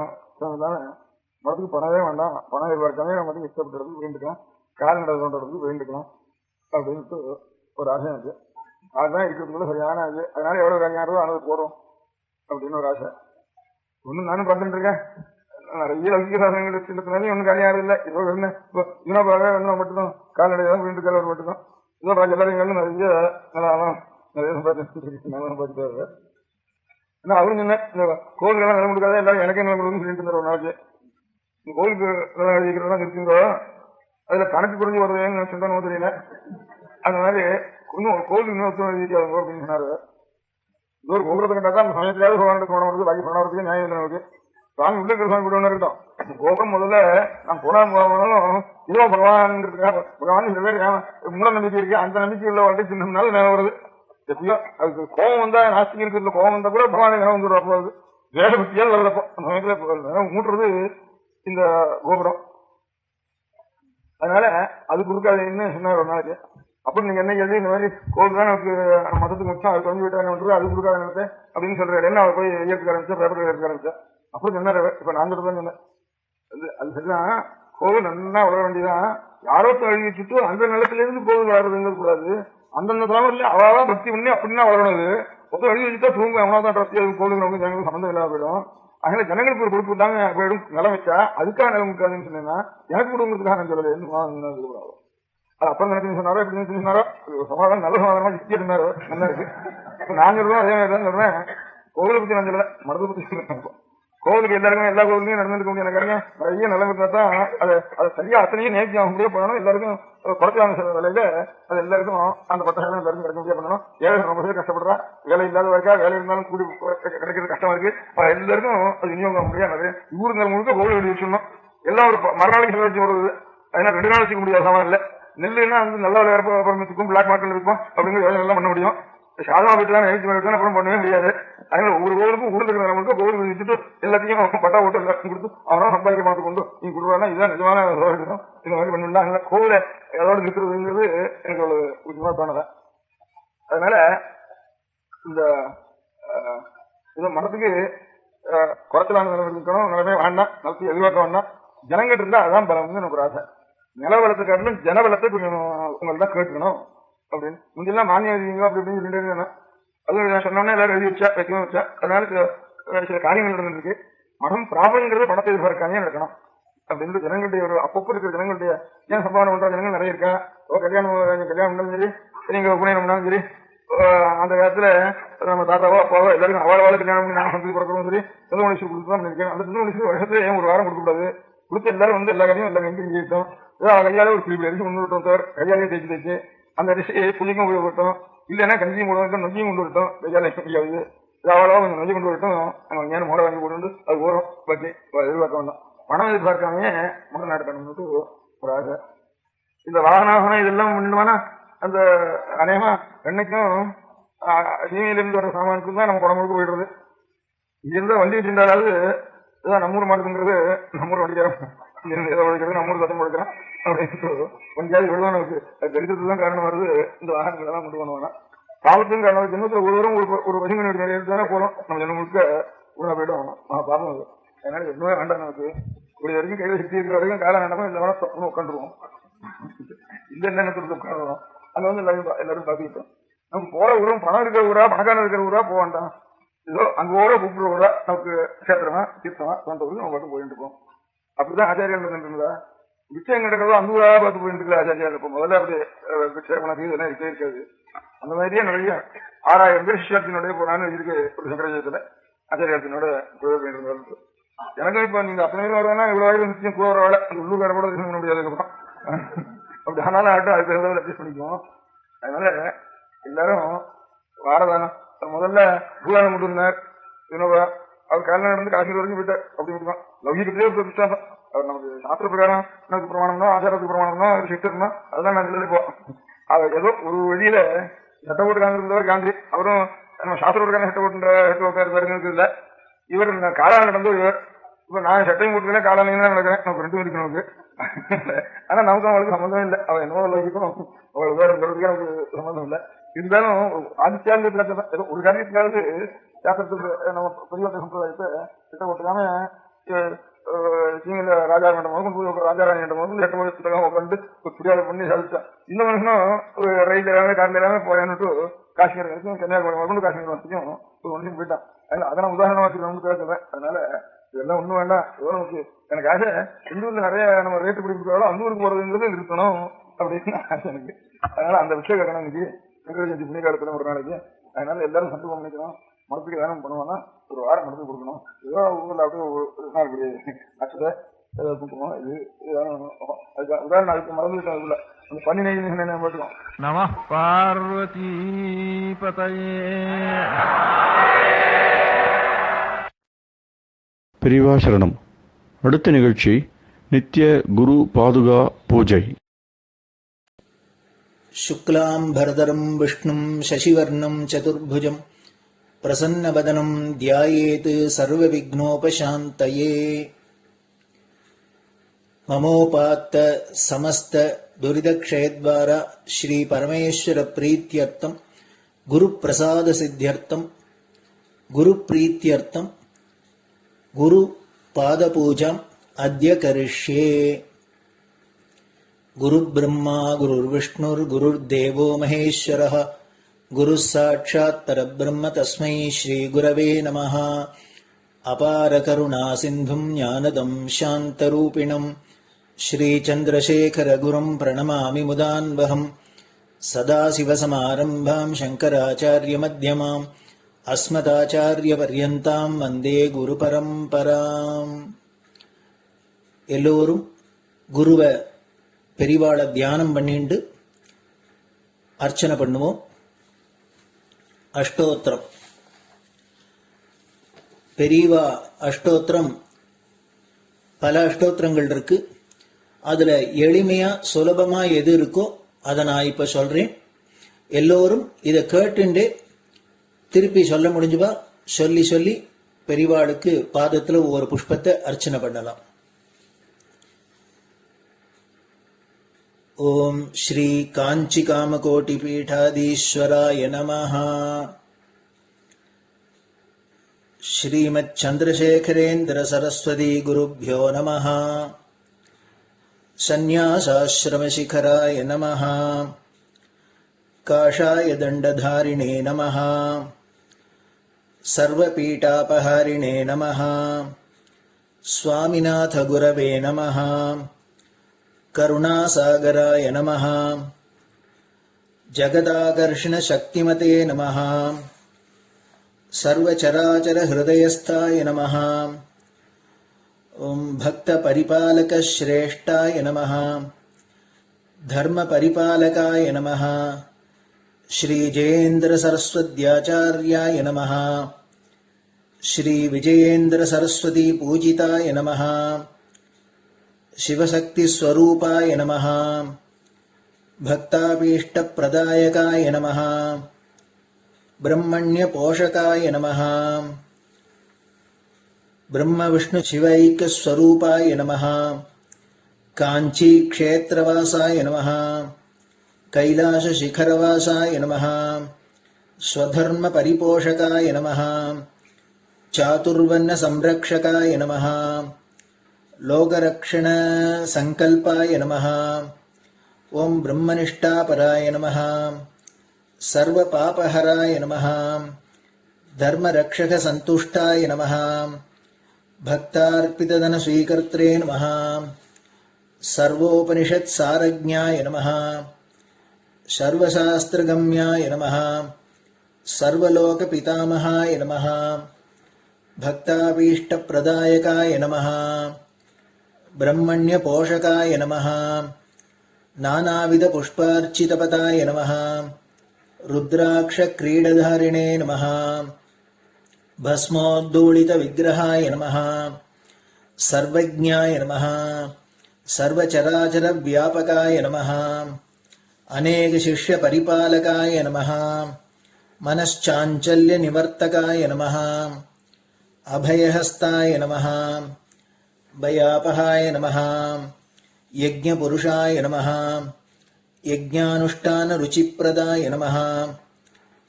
மரத்துக்கு பணவே வேண்டாம், பணம் எதிர்பார்க்காம நம்ம மட்டும் இஷ்டப்பட்டு வேண்டுக்கலாம், கால்நடை தோன்றதுக்கு வேண்டுக்கலாம் அப்படின்ட்டு ஒரு ஆசை எனக்கு. அதுதான் இருக்கிறதுக்குள்ள சரியான இது. அதனால எவ்வளவு கல்யாணம் ஆனது போறோம் அப்படின்னு ஒரு ஆசை. ஒன்னும் நானும் பார்த்துட்டு இருக்கேன். நிறைய லௌகிக சாதனங்கள் வச்சுருக்கனாலே ஒன்னும் கல்யாணம் இல்லை. இப்போ என்ன இப்போ யூனாபாக என்ன மட்டும்தான் கால்நடை தான் வேண்டுக்கால் ஒரு மட்டும்தான். இதோ பாக்கி எல்லாரும் நிறைய நல்லாதான் நிறைய சம்பாதிச்சு. ஏன்னா அவரும் சொன்ன இந்த கோவிலுக்கெல்லாம் நிலம் கொடுக்காத எல்லாரும் எனக்கே நிலம் கொடுக்குன்னு சொல்லிட்டு இருந்தார் ஒரு நாளைக்கு. இந்த கோவிலுக்கு நிலம் எழுதிக்கிறதெல்லாம் இருக்குங்களோ அதுல கணக்கு குறைஞ்சி வருதுன்னு சொன்னோம் தெரியல. அந்த மாதிரி இன்னும் கோவிலுக்கு இன்னும் எழுதிக்காதோ அப்படின்னு சொன்னாரு. இது ஒரு கோபுரத்தை கண்டா தான் அந்த சமயத்திலாவது பகவானுக்கு போன வருது, பாக்கி போனவரத்துக்கு நியாயம் இல்லை நமக்கு. சாமி உள்ள இருக்கிற சாமி கூட இருக்கட்டும். கோபுரம் முதல்ல நான் போனாலும் இதோ பகவான்ங்கிறதுக்காக பகவான் சில பேர் மூட நம்பிக்கை இருக்கு, அந்த நம்பிக்கை உள்ள வாழ்க்கை சின்னம்னால நேரம் வருது. எப்படியோ அதுக்கு கோபம் வந்தா நாஸ்திகம் இருக்கிறதுல கோபம் வந்தா கூட பகவான் நேரம் வந்துடுவா போகுது. வேகபக்தியால் வரப்போ அந்த சமயத்துல மூட்டுறது இந்த கோபுரம். அதனால அது கொடுக்காதுன்னு சொன்னார் ஒரு நாளைக்கு. அப்படி நீங்க என்ன எழுதி இந்த மாதிரி கோவில் தான் நமக்கு மதத்துக்கு முச்சம் அது கொஞ்சம் விட்டு அது கொடுக்காத நினைச்சேன் அப்படின்னு சொல்றாரு. என்ன அவர் போய் ஏற்றுக்க ஆரம்பிச்சா பேப்பர் எடுக்க ஆரம்பிச்சா அப்படி சொன்னாரு. இப்ப நான் சொல்றதுதான் சொன்னேன். அது சரிதான், கோவில் நல்லா வளர வேண்டியதான். யாரோ எழுதி வச்சுட்டு அந்த நிலத்துல இருந்து கோவில் வளருதுங்க கூடாது. அந்தந்த தலைவரில் அவாவா பக்தி பண்ணி அப்படின்னா வளரணுது. மொத்தம் எழுதி வச்சுட்டா தூங்க அவனாதான் ரத்தி அது கோவிலுக்கு ஜனங்களுக்கு சம்மந்தம் இல்லாம போயிடும். அதனால ஜனங்களுக்கு ஒரு பொறுப்பு தாங்க போயிடும். நிலம் வச்சா அதுக்காக நிலம் இருக்காதுன்னு சொன்னீங்கன்னா எனக்கு கொடுங்கிறதுக்காக நான் சொல்லலை. அது அப்புறம் நினைச்சு சொன்னாரோ எப்படி சொன்னாரோ சமாதானம் நல்ல சமாதானமா நிச்சயம் இருந்தாரோ நல்லா இருக்கு. இப்ப நான் சொல்றோம் அதே மாதிரி தான் சொல்றேன். கோவிலை பத்தி நான் சொல்லல, மடத்தை பத்தி சொல்றேன். கோவிலுக்கு எல்லாருக்கும் எல்லா கோவிலையும் நடந்துருக்க முடியும். எனக்கு நிறைய நிலம் இருந்தா தான் அதை சரியா அத்தனையும் நேர்த்தி ஆக முடியாது பண்ணணும். எல்லாருக்கும் குறைச்சான விலையில அது எல்லாருக்கும் அந்த பத்தாயிரம் எல்லாருக்கும் கிடைக்க முடியாது பண்ணணும். ஏழை ரொம்ப பேர் கஷ்டப்படுறா, வேலை இல்லாத இருக்கா, வேலை இருந்தாலும் கூடி கிடைக்கிறது கஷ்டமா இருக்கு. எல்லாருக்கும் அது விநியோகம் முடியாது. ஊருங்க முழுக்க கோவில் வெளியே வச்சிடணும். எல்லாம் ஒரு மறுநாளைக்கு செலவு வச்சு வருது. அதனால 2 நாள் வச்சுக்க முடியாது சாமான் இல்லை. நெல்லுன்னா வந்து நல்ல விளையாடுறதுக்கும் பிளாக் மார்க்கெட் இருக்கும் அப்படிங்கிற வேலை எல்லாம் பண்ண முடியும். சாதமா வீட்டு தான் எழுச்சி வீட்டு அப்புறம் பண்ணவே முடியாது. அதனால ஒவ்வொரு கோவிலுக்கும் ஊருக்கு இருக்கிறவங்களுக்கு கோவில் வச்சுட்டு எல்லாத்தையும் பட்டா ஓட்டு எல்லாத்தையும் கொடுத்து அவனா சம்பாதிக்க மாட்டு கொண்டு நீங்க கொடுக்குறா இதுதான் நிஜமான இந்த மாதிரி பண்ணலாம். அதனால கோவிலை எதோட இருக்கிறதுங்கிறது எனக்கு ஒரு முக்கியமா தோணுது. அதனால இந்த மரத்துக்கு குறைச்சலான நிலம் இருக்கணும், நிலமே வேண்டாம், நிலத்தை எதிர்பார்க்க வேண்டாம். ஜனங்கிட்ட இருந்தா அதான் பலம் எனக்கு ஒரு ஆசை. நில வளத்தை காட்டிலும் ஜன வளத்தை கொஞ்சம் உங்கள்தான் கேட்டுக்கணும் அப்படின்னு. முன்னெல்லாம் மானியம் எழுதிங்க அப்படி அப்படின்னு சொல்லிட்டு அதுவும் நான் சொன்னோன்னே எல்லாரும் எழுதி வச்சா வைக்கவும் வச்சா. அதனால சில காரியங்கள் நடந்துருக்கு. மனம் பிராபலங்கிறது பணத்தை எதிர்பார்க்காமே நடக்கணும் அப்படின்னு ஜனங்களுடைய ஒரு அப்பப்போ இருக்கிற ஜனங்களுடைய ஏன் சம்பாவனை பண்ற ஜனங்கள் நிறைய இருக்கா. கல்யாணம் பண்ணாலும் சரி, நீங்க உபநயனம் பண்ணாலும் சரி, அந்த காலத்துல நம்ம தாத்தாவோ அப்பாவோ எல்லாருக்கும் அவாளவாள கல்யாணம் பண்ணி நாங்கள் சந்தி பிறக்கிறோம் சரி, சொந்த மனுஷன் கொடுத்து தான் நினைக்கிறேன். அந்த சொந்த மனுஷன் வருஷத்துல ஏன் ஒரு வாரம் கொடுக்கக்கூடாது? கொடுத்து எல்லாரும் வந்து எல்லா காரியம் எல்லாம் எங்கே இருக்கட்டும். கையாலே ஒரு கிளிப்பு அரிசி கொண்டு விட்டோம் சார், கையாலே தேய்ச்சி அந்த அரிசியை புளிக்கும் உபயோகப்பட்டோம். இல்லைன்னா கஞ்சியும் கொண்டு நொஞ்சியும் கொண்டு விட்டோம். கையால முடியாது அவ்வளவா கொஞ்சம் நொஞ்சி கொண்டு விட்டோம். நம்ம ஏன் மூளை வாங்கி போட்டு அது ஓரம் பற்றி எதிர்பார்க்க வேண்டாம். பணம் எதிர்பார்க்காமே மன நாட்டுக்கணும்னு ஒரு ஆசை. இந்த வாகனம் இதெல்லாம் பண்ணுவானா அந்த அநேகமா என்னைக்கும் சீமையிலிருந்து வர சாமானுக்கு தான் நம்ம குடமுழுக்கு போயிடுறது. இது இருந்தா வண்டி வச்சிருந்தாலாவது இதான் நம்மூர் மாட்டுங்கிறது நம்மூர் வண்டிக்காரன் ஏதோ உழைக்கிறது நம்மூர் சத்தம் கொடுக்குறேன் அப்படின்னு கொஞ்சம் விடுவான். நமக்கு அது தெரிஞ்சது தான் காரணம் வருது. இந்த வாகனங்கள் எல்லாம் கொண்டு பண்ணுவானா பாவத்துக்கும் காரணம். ஜென்மத்தில் ஒருவரும் ஒரு பசுங்க நிறைய எடுத்தானே போறோம். நம்ம ஜென்மம் முழுக்க உணவு போயிடும். பாவம் அது. அதனால எதுவுமே வேண்டாம். நமக்கு இப்படி வரைக்கும் கையில சுற்றி இருக்கிற வரைக்கும் காலம் வேண்டாமோ இல்லை வேணா தப்புன்னு உட்காந்துருவோம். இந்த என்ன கொடுத்து உட்காந்துருவோம். அங்க வந்து எல்லாரும் பார்த்துக்கிட்டோம். நமக்கு போற ஊரும் பணம் இருக்கிற ஊரா பணக்காரன் இருக்கிற ஊரா போக வேண்டாம். ஏதோ அங்க ஓட கூப்பிடுற ஊரா நமக்கு சேத்திரமா தீர்த்தமா சொந்த ஊருக்கு நம்ம பாட்டு போயிட்டு இருப்போம். அப்படிதான் ஆச்சாரியம் இருந்தா விஷயம் கிடக்கிறதோ அந்த ஊரா பார்த்து போயிட்டு இருக்கல ஆச்சாரியா இருப்போம். முதல்ல அப்படி விஷயம் இதெல்லாம் இருக்கே இருக்காது. அந்த மாதிரியே நிறைய 6000 பேர் சிஷ்யார்த்தினோடய போனான்னு இருக்கு ஒரு சங்கராச்சாரத்துல ஆச்சாரியார்த்தினோட போயிட்டு. எனக்கு இப்ப நீங்க அத்தனை பேர் வருவானா இவ்வளவு ஆயிரம் நிச்சயம் கூட வேலை அந்த உள்ளூர் கூட பண்ண முடியாது. அதுக்கப்புறம் அப்படி ஆனாலும் ஆட்டும் அதுக்கு தகுந்த அட்ஜஸ்ட் பண்ணிக்குவோம். அதனால எல்லாரும் வாரதானம் முதல்ல பூதானம் கொண்டு வந்தார் வினோபா. அவர் காலையில் நடந்து காஷ்மீர் வரைக்கும் போயிட்டார். அப்படி விட்டுதான் லௌகிகத்திலே ஒரு விசுவாசம். அவர் நமக்கு சாஸ்திர பிரகாரம் எனக்கு பிரமாணம்னா ஆச்சாரத்துக்கு பிரமாணம்னா ஒரு சிஸ்டர்னா அதெல்லாம் நான் சொல்லி போவோம். அவர் ஏதோ ஒரு வழியில சட்ட போட்டு காங்கிருந்தவர் காந்தி அவரும் நம்ம சாஸ்திர பிரகாரம் சட்ட போட்டு இல்லை. இவர் காலால் நடந்து இவர் இப்ப நான் சட்டையும் போட்டுக்கல காலையில நடக்கிறேன். நமக்கு 2 பேருக்கு நமக்கு. ஆனா நமக்கு அவளுக்கு சம்மந்தம் இல்லை. அவள் என்னவோ லோகிக்கும் அவளுக்கு வேற சொல்றதுக்கு நமக்கு சம்மந்தம் இல்லை. இருந்தாலும் ஆதித்யாங்க ஒரு காரியத்துக்காவது சாஸ்திரத்துக்கு நம்ம பெரிய சம்பிரதாயத்தை திட்டம் போட்டுக்காம சீங்கில ராஜாராணிடம் ராஜாராணியிடம் 8 வருஷத்துக்காக உட்காந்து ஒரு புரியாத பண்ணி சாதிச்சான். இந்த மனுஷனும் ஒரு ரயில் எல்லாமே காரில் எல்லாமே போயான்னுட்டு காஷ்மீர் வரைக்கும் கன்னியாகுமரி வரணும் காஷ்மீர் வரைக்கும் ஒரு மனுஷன் போயிட்டான். அதனால உதாரணமா வச்சுக்கணும்னு பேசுறேன். அதனால இதெல்லாம் ஒண்ணும் வேண்டாம். நமக்கு எனக்கு ஆசை இந்த ஊர்ல நிறைய நம்ம ரேட்டு பிடிக்கிறாலும் அந்த ஊருக்கு போறதுங்கிறது இருக்கணும் அப்படின்னு ஆசை எனக்கு. அதனால அந்த விஷயம் கேட்கணும் இன்னைக்கு சங்கரஜெயந்தி புண்ணிய காலத்துல ஒரு நாளைக்கு. அதனால எல்லாரும் சந்தோஷம் பண்ணிக்கணும். மனத்துக்கு தானம் பண்ணுவோம்னா ஒரு வாரம் நடந்து கொடுக்கணும். ஏதோ ஊர்ல அப்படியே ஒரு நாள் இப்படி அச்சத்தை ஏதாவது கொடுக்கணும். இது உதாரணம் அதுக்கு மறந்துவிட்டோம். அதுக்குள்ள அந்த பண்ணி நெய் போட்டுக்கோம். நம பார்வதி பதயே. பெரியவா சரணம். அடுத்த நிகழ்ச்சி நித்திய குரு பாதுகா பூஜை. शुक्लां भरदरं विष्णुं शशिवर्णं चतुर्भुजं प्रसन्नवदनं ध्यायेत् सर्वविघ्नोपशान्तये. ममोपात्त समस्त दुरितक्षयद्वारा श्री परमेश्वर प्रीत्यर्थं गुरुप्रसाद सिद्ध्यर्थं गुरुप्रीत्यर्थं गुरु पादपूजाम् अद्य करिष्ये. गुरुर्ब्रह्मा गुरुर्विष्णुर्गुरुर्देवो महेश्वरः गुरुः साक्षात् परब्रह्म तस्मै श्रीगुरवे नमः। अपारकरुणासिन्धुं ज्ञानदं शान्तरूपिणं श्रीचन्द्रशेखरगुरुं प्रणमामि मुदान्वहम्। सदाशिवसमारम्भां शङ्कराचार्यमध्यमाम् अस्मदाचार्यपर्यन्तां वन्दे गुरुपरम्पराम्। எல்லோரும் குருவை பெரிவாளை தியானம் பண்ணிண்டு அர்ச்சனை பண்ணுவோம். அஷ்டோத்திரம். பெரியவா அஷ்டோத்திரம் பல அஷ்டோத்திரங்கள் இருக்கு. அதுல எளிமையா சுலபமா எது இருக்கோ அதை நான் இப்ப சொல்றேன். எல்லோரும் இதை கேட்டுண்டே திருப்பி சொல்ல முடிஞ்சுபா சொல்லி சொல்லி பெரியவாளுக்கு பாதத்துல ஒவ்வொரு புஷ்பத்தை அர்ச்சனை பண்ணலாம். ஓம் ஸ்ரீ காஞ்சி காமகோட்டி பீடாதீஸ்வராய நமஹ. ஸ்ரீமத் சந்திரசேகரேந்திர சரஸ்வதி குருப்யோ நமஹ. சந்நியாசாஸ்ரமசிகராய நமஹ. காஷாய தண்டதாரிணே நமஹ. சர்வபீடாபஹாரிணே நமஹ. சுவாமிநாத குரவே நமஹ. கருணாசாகராய நமஹ. ஜகதாகர்ஷண சக்திமதே நமஹ. சர்வச்சராச்சர ஹிருதயஸ்தாய நமஹ. ஓம் பக்த பரிபாலக ஸ்ரேஷ்டாய நமஹ. தர்ம பரிபாலகாய நமஹ. ஸ்ரீ ஜெயேந்திர சரஸ்வத்யாச்சார்யாய நமஹ. ஸ்ரீ விஜயேந்திர சரஸ்வதி பூஜிதாய நமஹ. சிவசக்தி ஸ்வரூபாய நமஹ. பக்தாபீஷ்ட பிரதாயகாய நமஹ. பிரம்மண்ய போஷகாய நமஹ. பிரம்ம விஷ்ணு சிவைக்க ஸ்வரூபாய நமஹ. காஞ்சி க்ஷேத்ரவாசாய நமஹ. கைலாச சிகரவாசாய நமஹ. ஸ்வதர்ம பரிபோஷகாய நமஹ. சாதுர்வர்ண சம்ரக்ஷகாய நமஹ. லோகரக்ஷண சங்கல்பாய நமஹ. ஓம் பிரம்மனிஷ்டாபராய நமஹ. சர்வ பாபஹராய நமஹ. தர்மரக்ஷக சந்துஷ்டாய நமஹ. பக்தார்ப்பிததன ஸ்வீகர்த்ரே நமஹ. சர்வோபனிஷத் சாரஜ்ஞாய நமஹ. சர்வசாஸ்திரகம்யாய நமஹ. சர்வலோக பிதாமகாய நமஹ. பக்தாபீஷ்ட பிரதாயகாய நமஹ. பிரம்மண்ய போஷகாய நமஹ. நானாவித புஷ்பார்ச்சிதபதாய நமஹ. ருத்ராக்ஷ கிரீடதாரிணே நமஹ. பஸ்மோத்தூளித விக்கிரகாய நமஹ. சர்வஜ்ஞாய நமஹ. சர்வச்சராச்சர வியாபகாய நமஹ. அநேக சிஷ்ய பரிபாலகாய நமஹ. மனச்சாஞ்சல்ய நிவர்த்தகாய நமஹ. அபயஹஸ்தாய நமஹ. பயாபகாய நமஹ. யஜ்ஞபுருஷாய நமஹ. யஜ்ஞானுஷ்டான ருச்சிப்ரதாய நமஹ.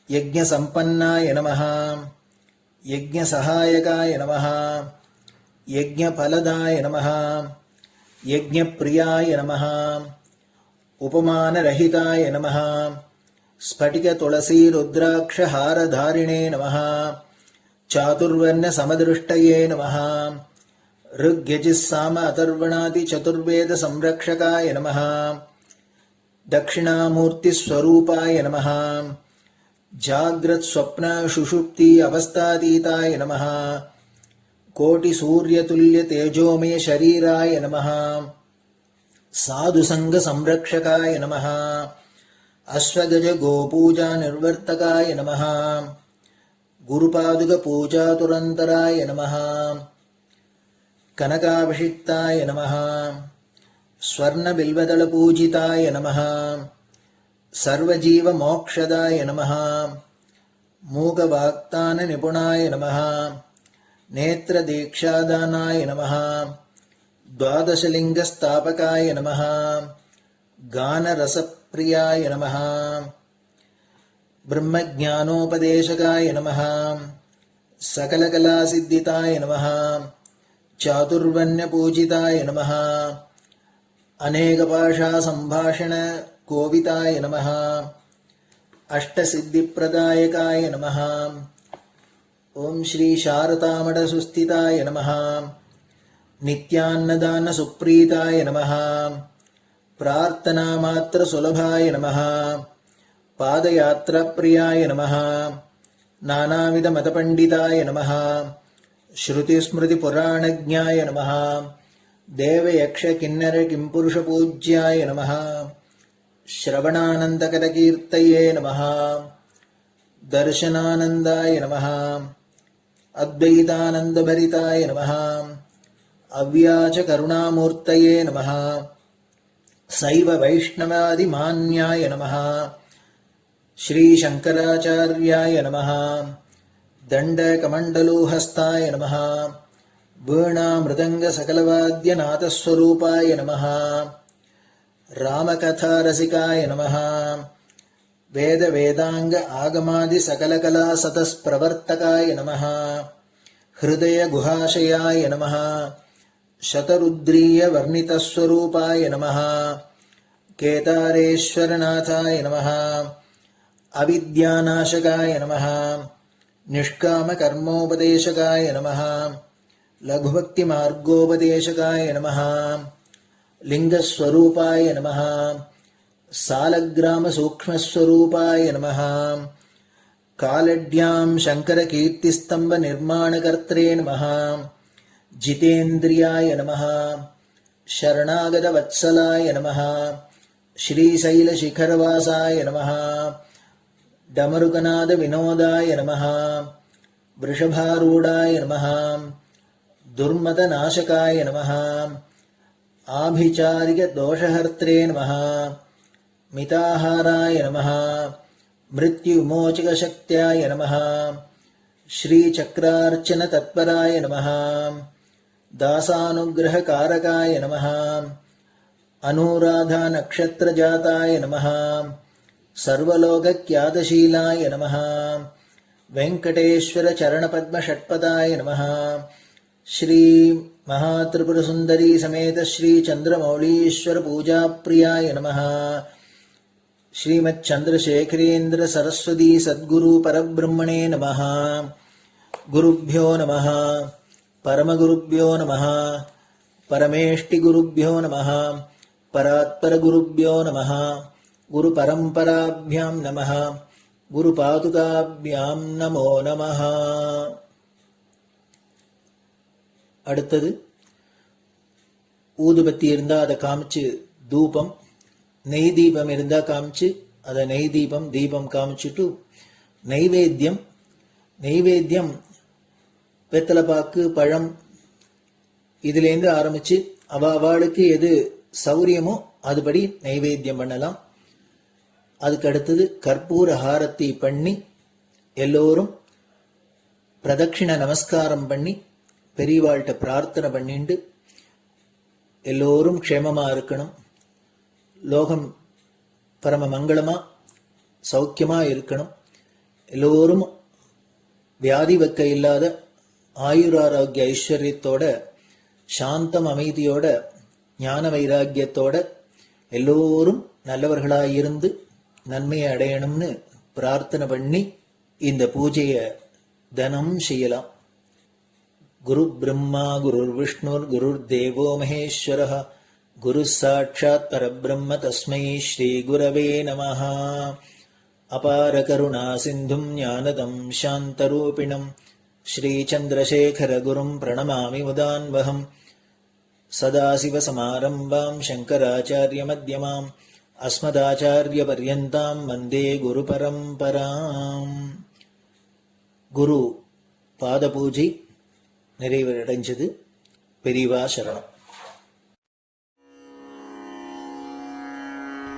யஜ்ஞசம்பன்னாய நமஹ. யஜ்ஞசகாயகாய நமஹ. யஜ்ஞபலதாய நமஹ. யஜ்ஞப்ரியாய நமஹ. உபமானரஹிதாய நமஹ. ஸ்படிக துளசி ருத்ராக்ஷ ஹாரதாரிணே நமஹ. சாதுர்வர்ண சமதிருஷ்டயே நமஹ. ऋग्यजिस्साम अथर्वणादि चतुर्वेद संरक्षकाय नमः. दक्षिणामूर्तिस्वरूपाय नमः. जाग्रत् स्वप्न सुषुप्ति अवस्थातीताय नमः. कोटिसूर्यतुल्य तेजोमय शरीराय नमः. साधुसंग संरक्षकाय नमः. अश्वगज गोपूजा निर्वर्तकाय नमः. गुरुपादुक पूजातुरन्तराय नमः. कनकाभिषिक्ताय नमः. स्वर्णबिल्वदलपूजिताय नमः. सर्वजीवमोक्षदाय नमः. मूकवाक्ताननिपुणाय नमः. नेत्रदीक्षादानाय नमः. द्वादशलिङ्गस्थापकाय नमः. गानरसप्रियाय नमः. ब्रह्मज्ञानोपदेशकाय नमः. सकलकलासिद्धिताय नमः. चातुर्वण्यपूजिताय नमः. अनेकभाषा संभाषण कोविताय नमः। अष्टसिद्धिप्रदायकाय नमः। ओम श्री शारदामठ सुस्थिताय नमः। नित्यान्नदान सुप्रीताय नमः। प्रार्थना मात्र सुलभाय नमः। पादयात्रा प्रियाय नमः। नानाविध मतपंडिताय नमः। श्रुति स्मृति पुराणज्ञाय नमः। देव यक्ष किन्नर किंपुरुष पूज्याय नमः। श्रवणानंदकरकीर्तये नमः। दर्शनानंदाय नमः। अद्वैतानंदभरिताय नमः। अव्याच करुणामूर्तये नमः। शैव वैष्णवादिमान्याय नमः। श्री शंकराचार्याय नमः। दण्डकमण्डलोहस्ताय नमः। वीणा मृदंग सकलवाद्यनाथस्वरूपाय नमः। रामकथारसिकाय नमः। वेद वेदांग आगमादि सकलकला सतस्प्रवर्तकाय नमः। हृदय गुहाशयाय नमः। शतरुद्रीय वर्णितस्वरूपाय नमः। केदारेश्वरनाथाय नमः। अविद्यानाशकाय नमः। निष्कामकर्मोपदेशकाय नमः। लघुभक्तिमार्गोपदेशकाय नमः। लिंगस्वरूपाय नमः। सालग्रामसूक्ष्मस्वरूपाय नमः। कालड्यां शङ्करकीर्तिस्तम्भनिर्माणकर्त्रे नमः। जितेन्द्रियाय नमः। शरणागतवत्सलाय नमः। श्रीशैलशिखरवासाय नमः। डमरुकनादविनोदाय नमः। वृषभारूढाय नमः। दुर्मदनाशकाय नमः। आभिचारिकदोषहर्त्रे नमः। मिताहाराय नमः। मृत्युविमोचकशक्त्याय नमः। श्रीचक्रार्चनतत्पराय नमः। दासानुग्रहकारकाय नमः। अनुराधानक्षत्रजाताय नमः। सर्वलोकख्यातशीलाय नमः। वेंकटेश्वरचरणपद्मषट्पदाय नमः। श्री महात्रिपुरसुंदरी समेत श्री चंद्रमौलीश्वर पूजाप्रियाय नमः। श्रीमच्चंद्रशेखरेन्द्र सरस्वती सद्गुरु परब्रह्मणे नमः। गुरुभ्यो नमः। परमगुरुभ्यो नमः। परमेष्टिगुरुभ्यो नमः। परात्परगुरुभ्यो नमः। गुरुपरम्पराभ्यां नमः। गुरुपादुकाभ्यां नमो नमः. அடுத்தது ஊதுபத்தி இருந்தா அதை காமிச்சு தூபம், நெய் தீபம் இருந்தா காமிச்சு அதை நெய் தீபம் தீபம் காமிச்சுட்டு நைவேத்தியம் வெத்தலைப்பாக்கு பழம் இதுலேருந்து ஆரம்பிச்சு அவளுக்கு எது சௌரியமோ அதுபடி நைவேத்தியம் பண்ணலாம். அதுக்கு அடுத்தது கற்பூர ஹாரத்தி பண்ணி எல்லோரும் பிரதட்சிண நமஸ்காரம் பண்ணி பெரியவாள்கிட்ட பிரார்த்தனை பண்ணிண்டு எல்லோரும் க்ஷேமமா இருக்கணும், லோகம் பரம மங்களமா சௌக்கியமா இருக்கணும், எல்லோரும் வியாதி வெக்க இல்லாத ஆயுராரோக்கிய ஐஸ்வர்யத்தோட சாந்தம் அமைதியோட ஞான வைராக்கியத்தோட எல்லோரும் நல்லவர்களாயிருந்து நன்மையை அடையணும்னு பிரார்த்தனை பண்ணி இந்த பூஜையை தினம் செய்யலாம். குரு பிரம்மா குருர் விஷ்ணுர் குருர் தேவோ மகேஸ்வரः குரு சாட்சாத் பரபிரம்ம தஸ்மை ஸ்ரீ குரவே நமः. அபார கருணா சிந்தும் ஞானதம் சாந்தரூபிணம் ஸ்ரீ சந்திரசேகர குரும் பிரணமாமி முதான்வகம். சதாசிவசமாரம்பாம் சங்கராச்சாரிய மத்யமாம் அஸ்மதாச்சாரிய பர்யந்தாம் வந்தே குரு பரம்பராம். குரு பாத பூஜை நிறைவடைஞ்சது. பெரியவா சரணம்.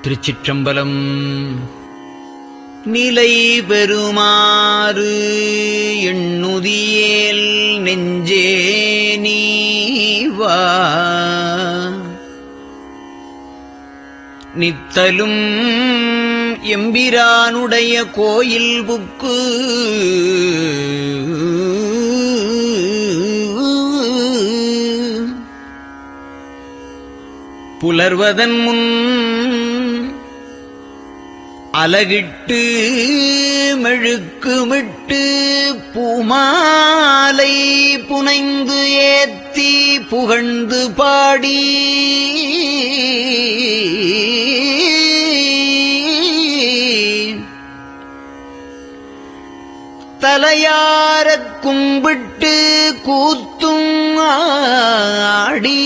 திருச்சிற்றம்பலம். நிலை பெறுமாறு எண்ணுதியேல் நெஞ்சே நீவா நித்தலும் எம்பிரானுடைய கோயில் புக்கு புலர்வதன் முன் அலகிட்டு மெழுக்குமிட்டு பூமாலை புனைந்து ஏத்தி புகழ்ந்து பாடி தலையாரக் கும்பிட்டு கூத்தும் ஆடி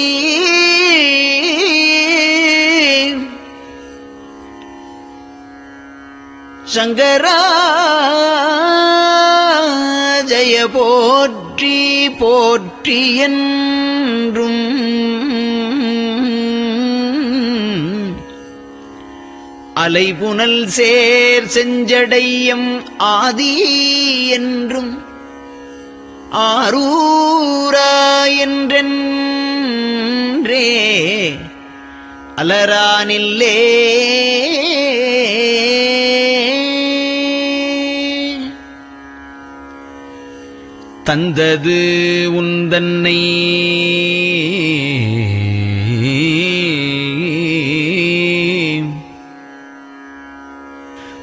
சங்கரா ஜய போற்றி போற்றி என்றும் அலைபுனல் சேர் செஞ்சடையம் ஆதி என்றும் ஆரூரா என்றென்றே அலரானில்லே தந்தது உந்தன்னை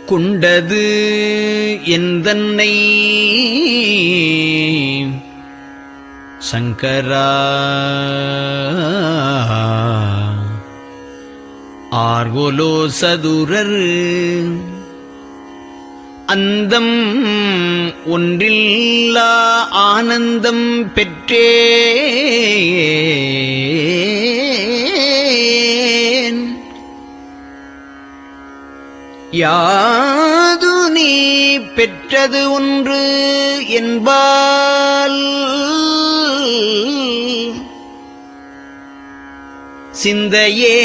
கொண்டது எந்தன்னை சங்கரா ஆர்கோலோ சதுரர் அந்தம் ஒன்றில்லா ஆனந்தம் பெற்றேன் யாது நீ பெற்றது ஒன்று என்பால் சிந்தையே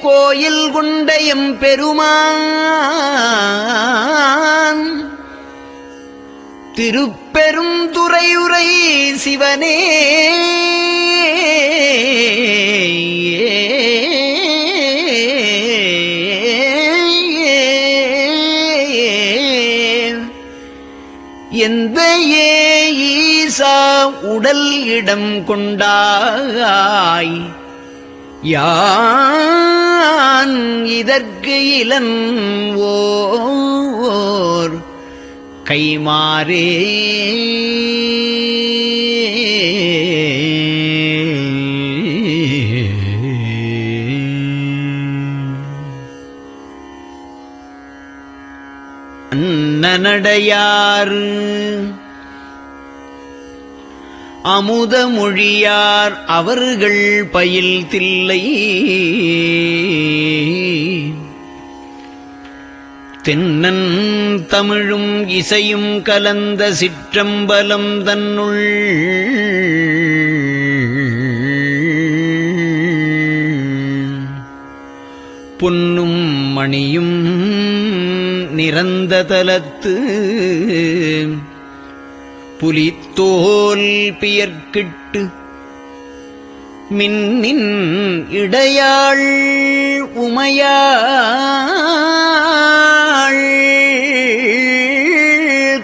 கோயில் கொண்ட எம்பெருமான் திருப்பெரும் துறையுரை சிவனே எந்த ஈசா உடல் இடம் கொண்டாய் யான் இதற்கு இளன்வோர் கைமாறே அன்னநடையார் அமுத மொழியார் அவர்கள் பயில் தில்லை தென்னன் தமிழும் இசையும் கலந்த சிற்றம்பலம் தன்னுள் பொன்னும் மணியும் நிறந்த தலத்து புலித்தோல் பியர்க்கிட்டு மின்னின் இடையாள் உமையாள்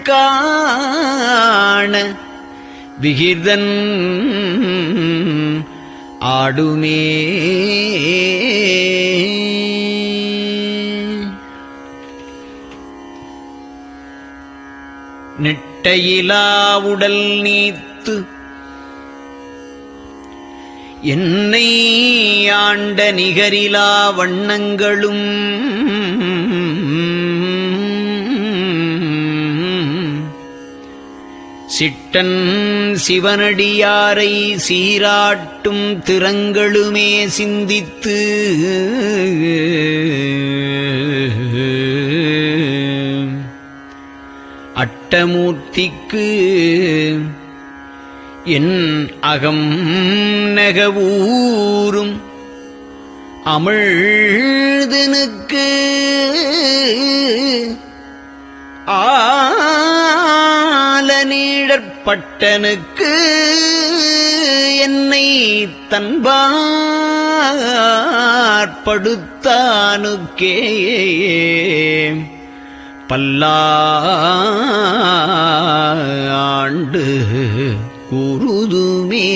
காண விகிர்தன் ஆடுமே நெட்டையிலா உடல் நீத்து என்னை ஆண்ட நிகரிலா வண்ணங்களும் சிட்டன் சிவனடியாரை சீராட்டும் திறங்களுமே சிந்தித்து அட்டமூர்த்திக்கு என் அகம் நெகவூரும் அமிழ்தனுக்கு ஆலநீழற்பட்டனுக்கு என்னை தன்பார்படுத்தானுக்கே பல்லாண்டு கூறுதுமே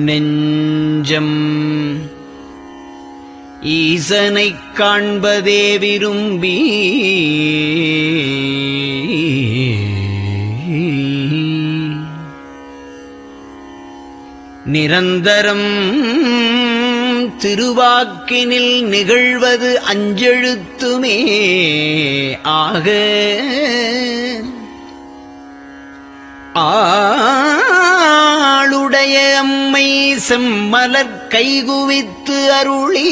நெஞ்சம் ஈசனைக் காண்பதே விரும்பி நிரந்தரம் திருவாக்கினில் நிகழ்வது அஞ்செழுத்துமே ஆக ஆளுடைய அம்மை செம்மலர் கைகுவித்து அருளி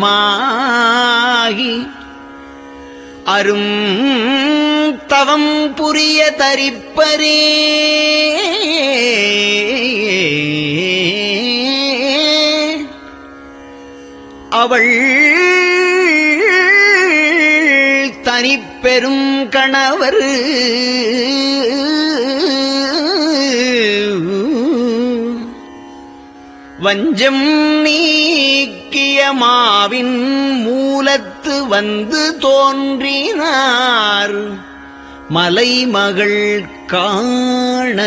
தஞ்சமாகி அரும் தவம் புரிய தரிப்பரே அவள் தனிப்பெரும் கணவர் வஞ்சம் நீக்கிய மாவின் மூலத்து வந்து தோன்றினார் மலைமகள் காண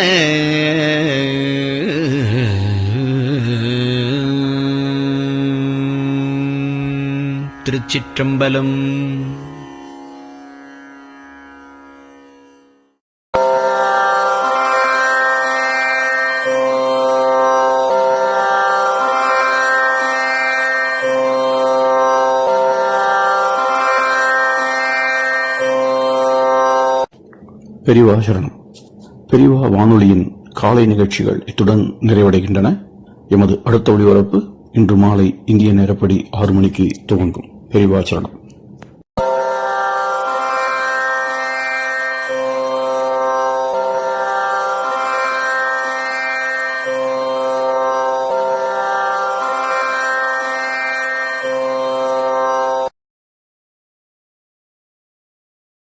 திருச்சிற்றம்பலம். பெரியவா சரணம். பெரியவா வானொலியின் காலை நிகழ்ச்சிகள் இத்துடன் நிறைவடைகின்றன. எமது அடுத்த ஒளிபரப்பு இன்று மாலை இந்திய நேரப்படி 6 மணிக்கு துவங்கும். பெரியவா சரணம்.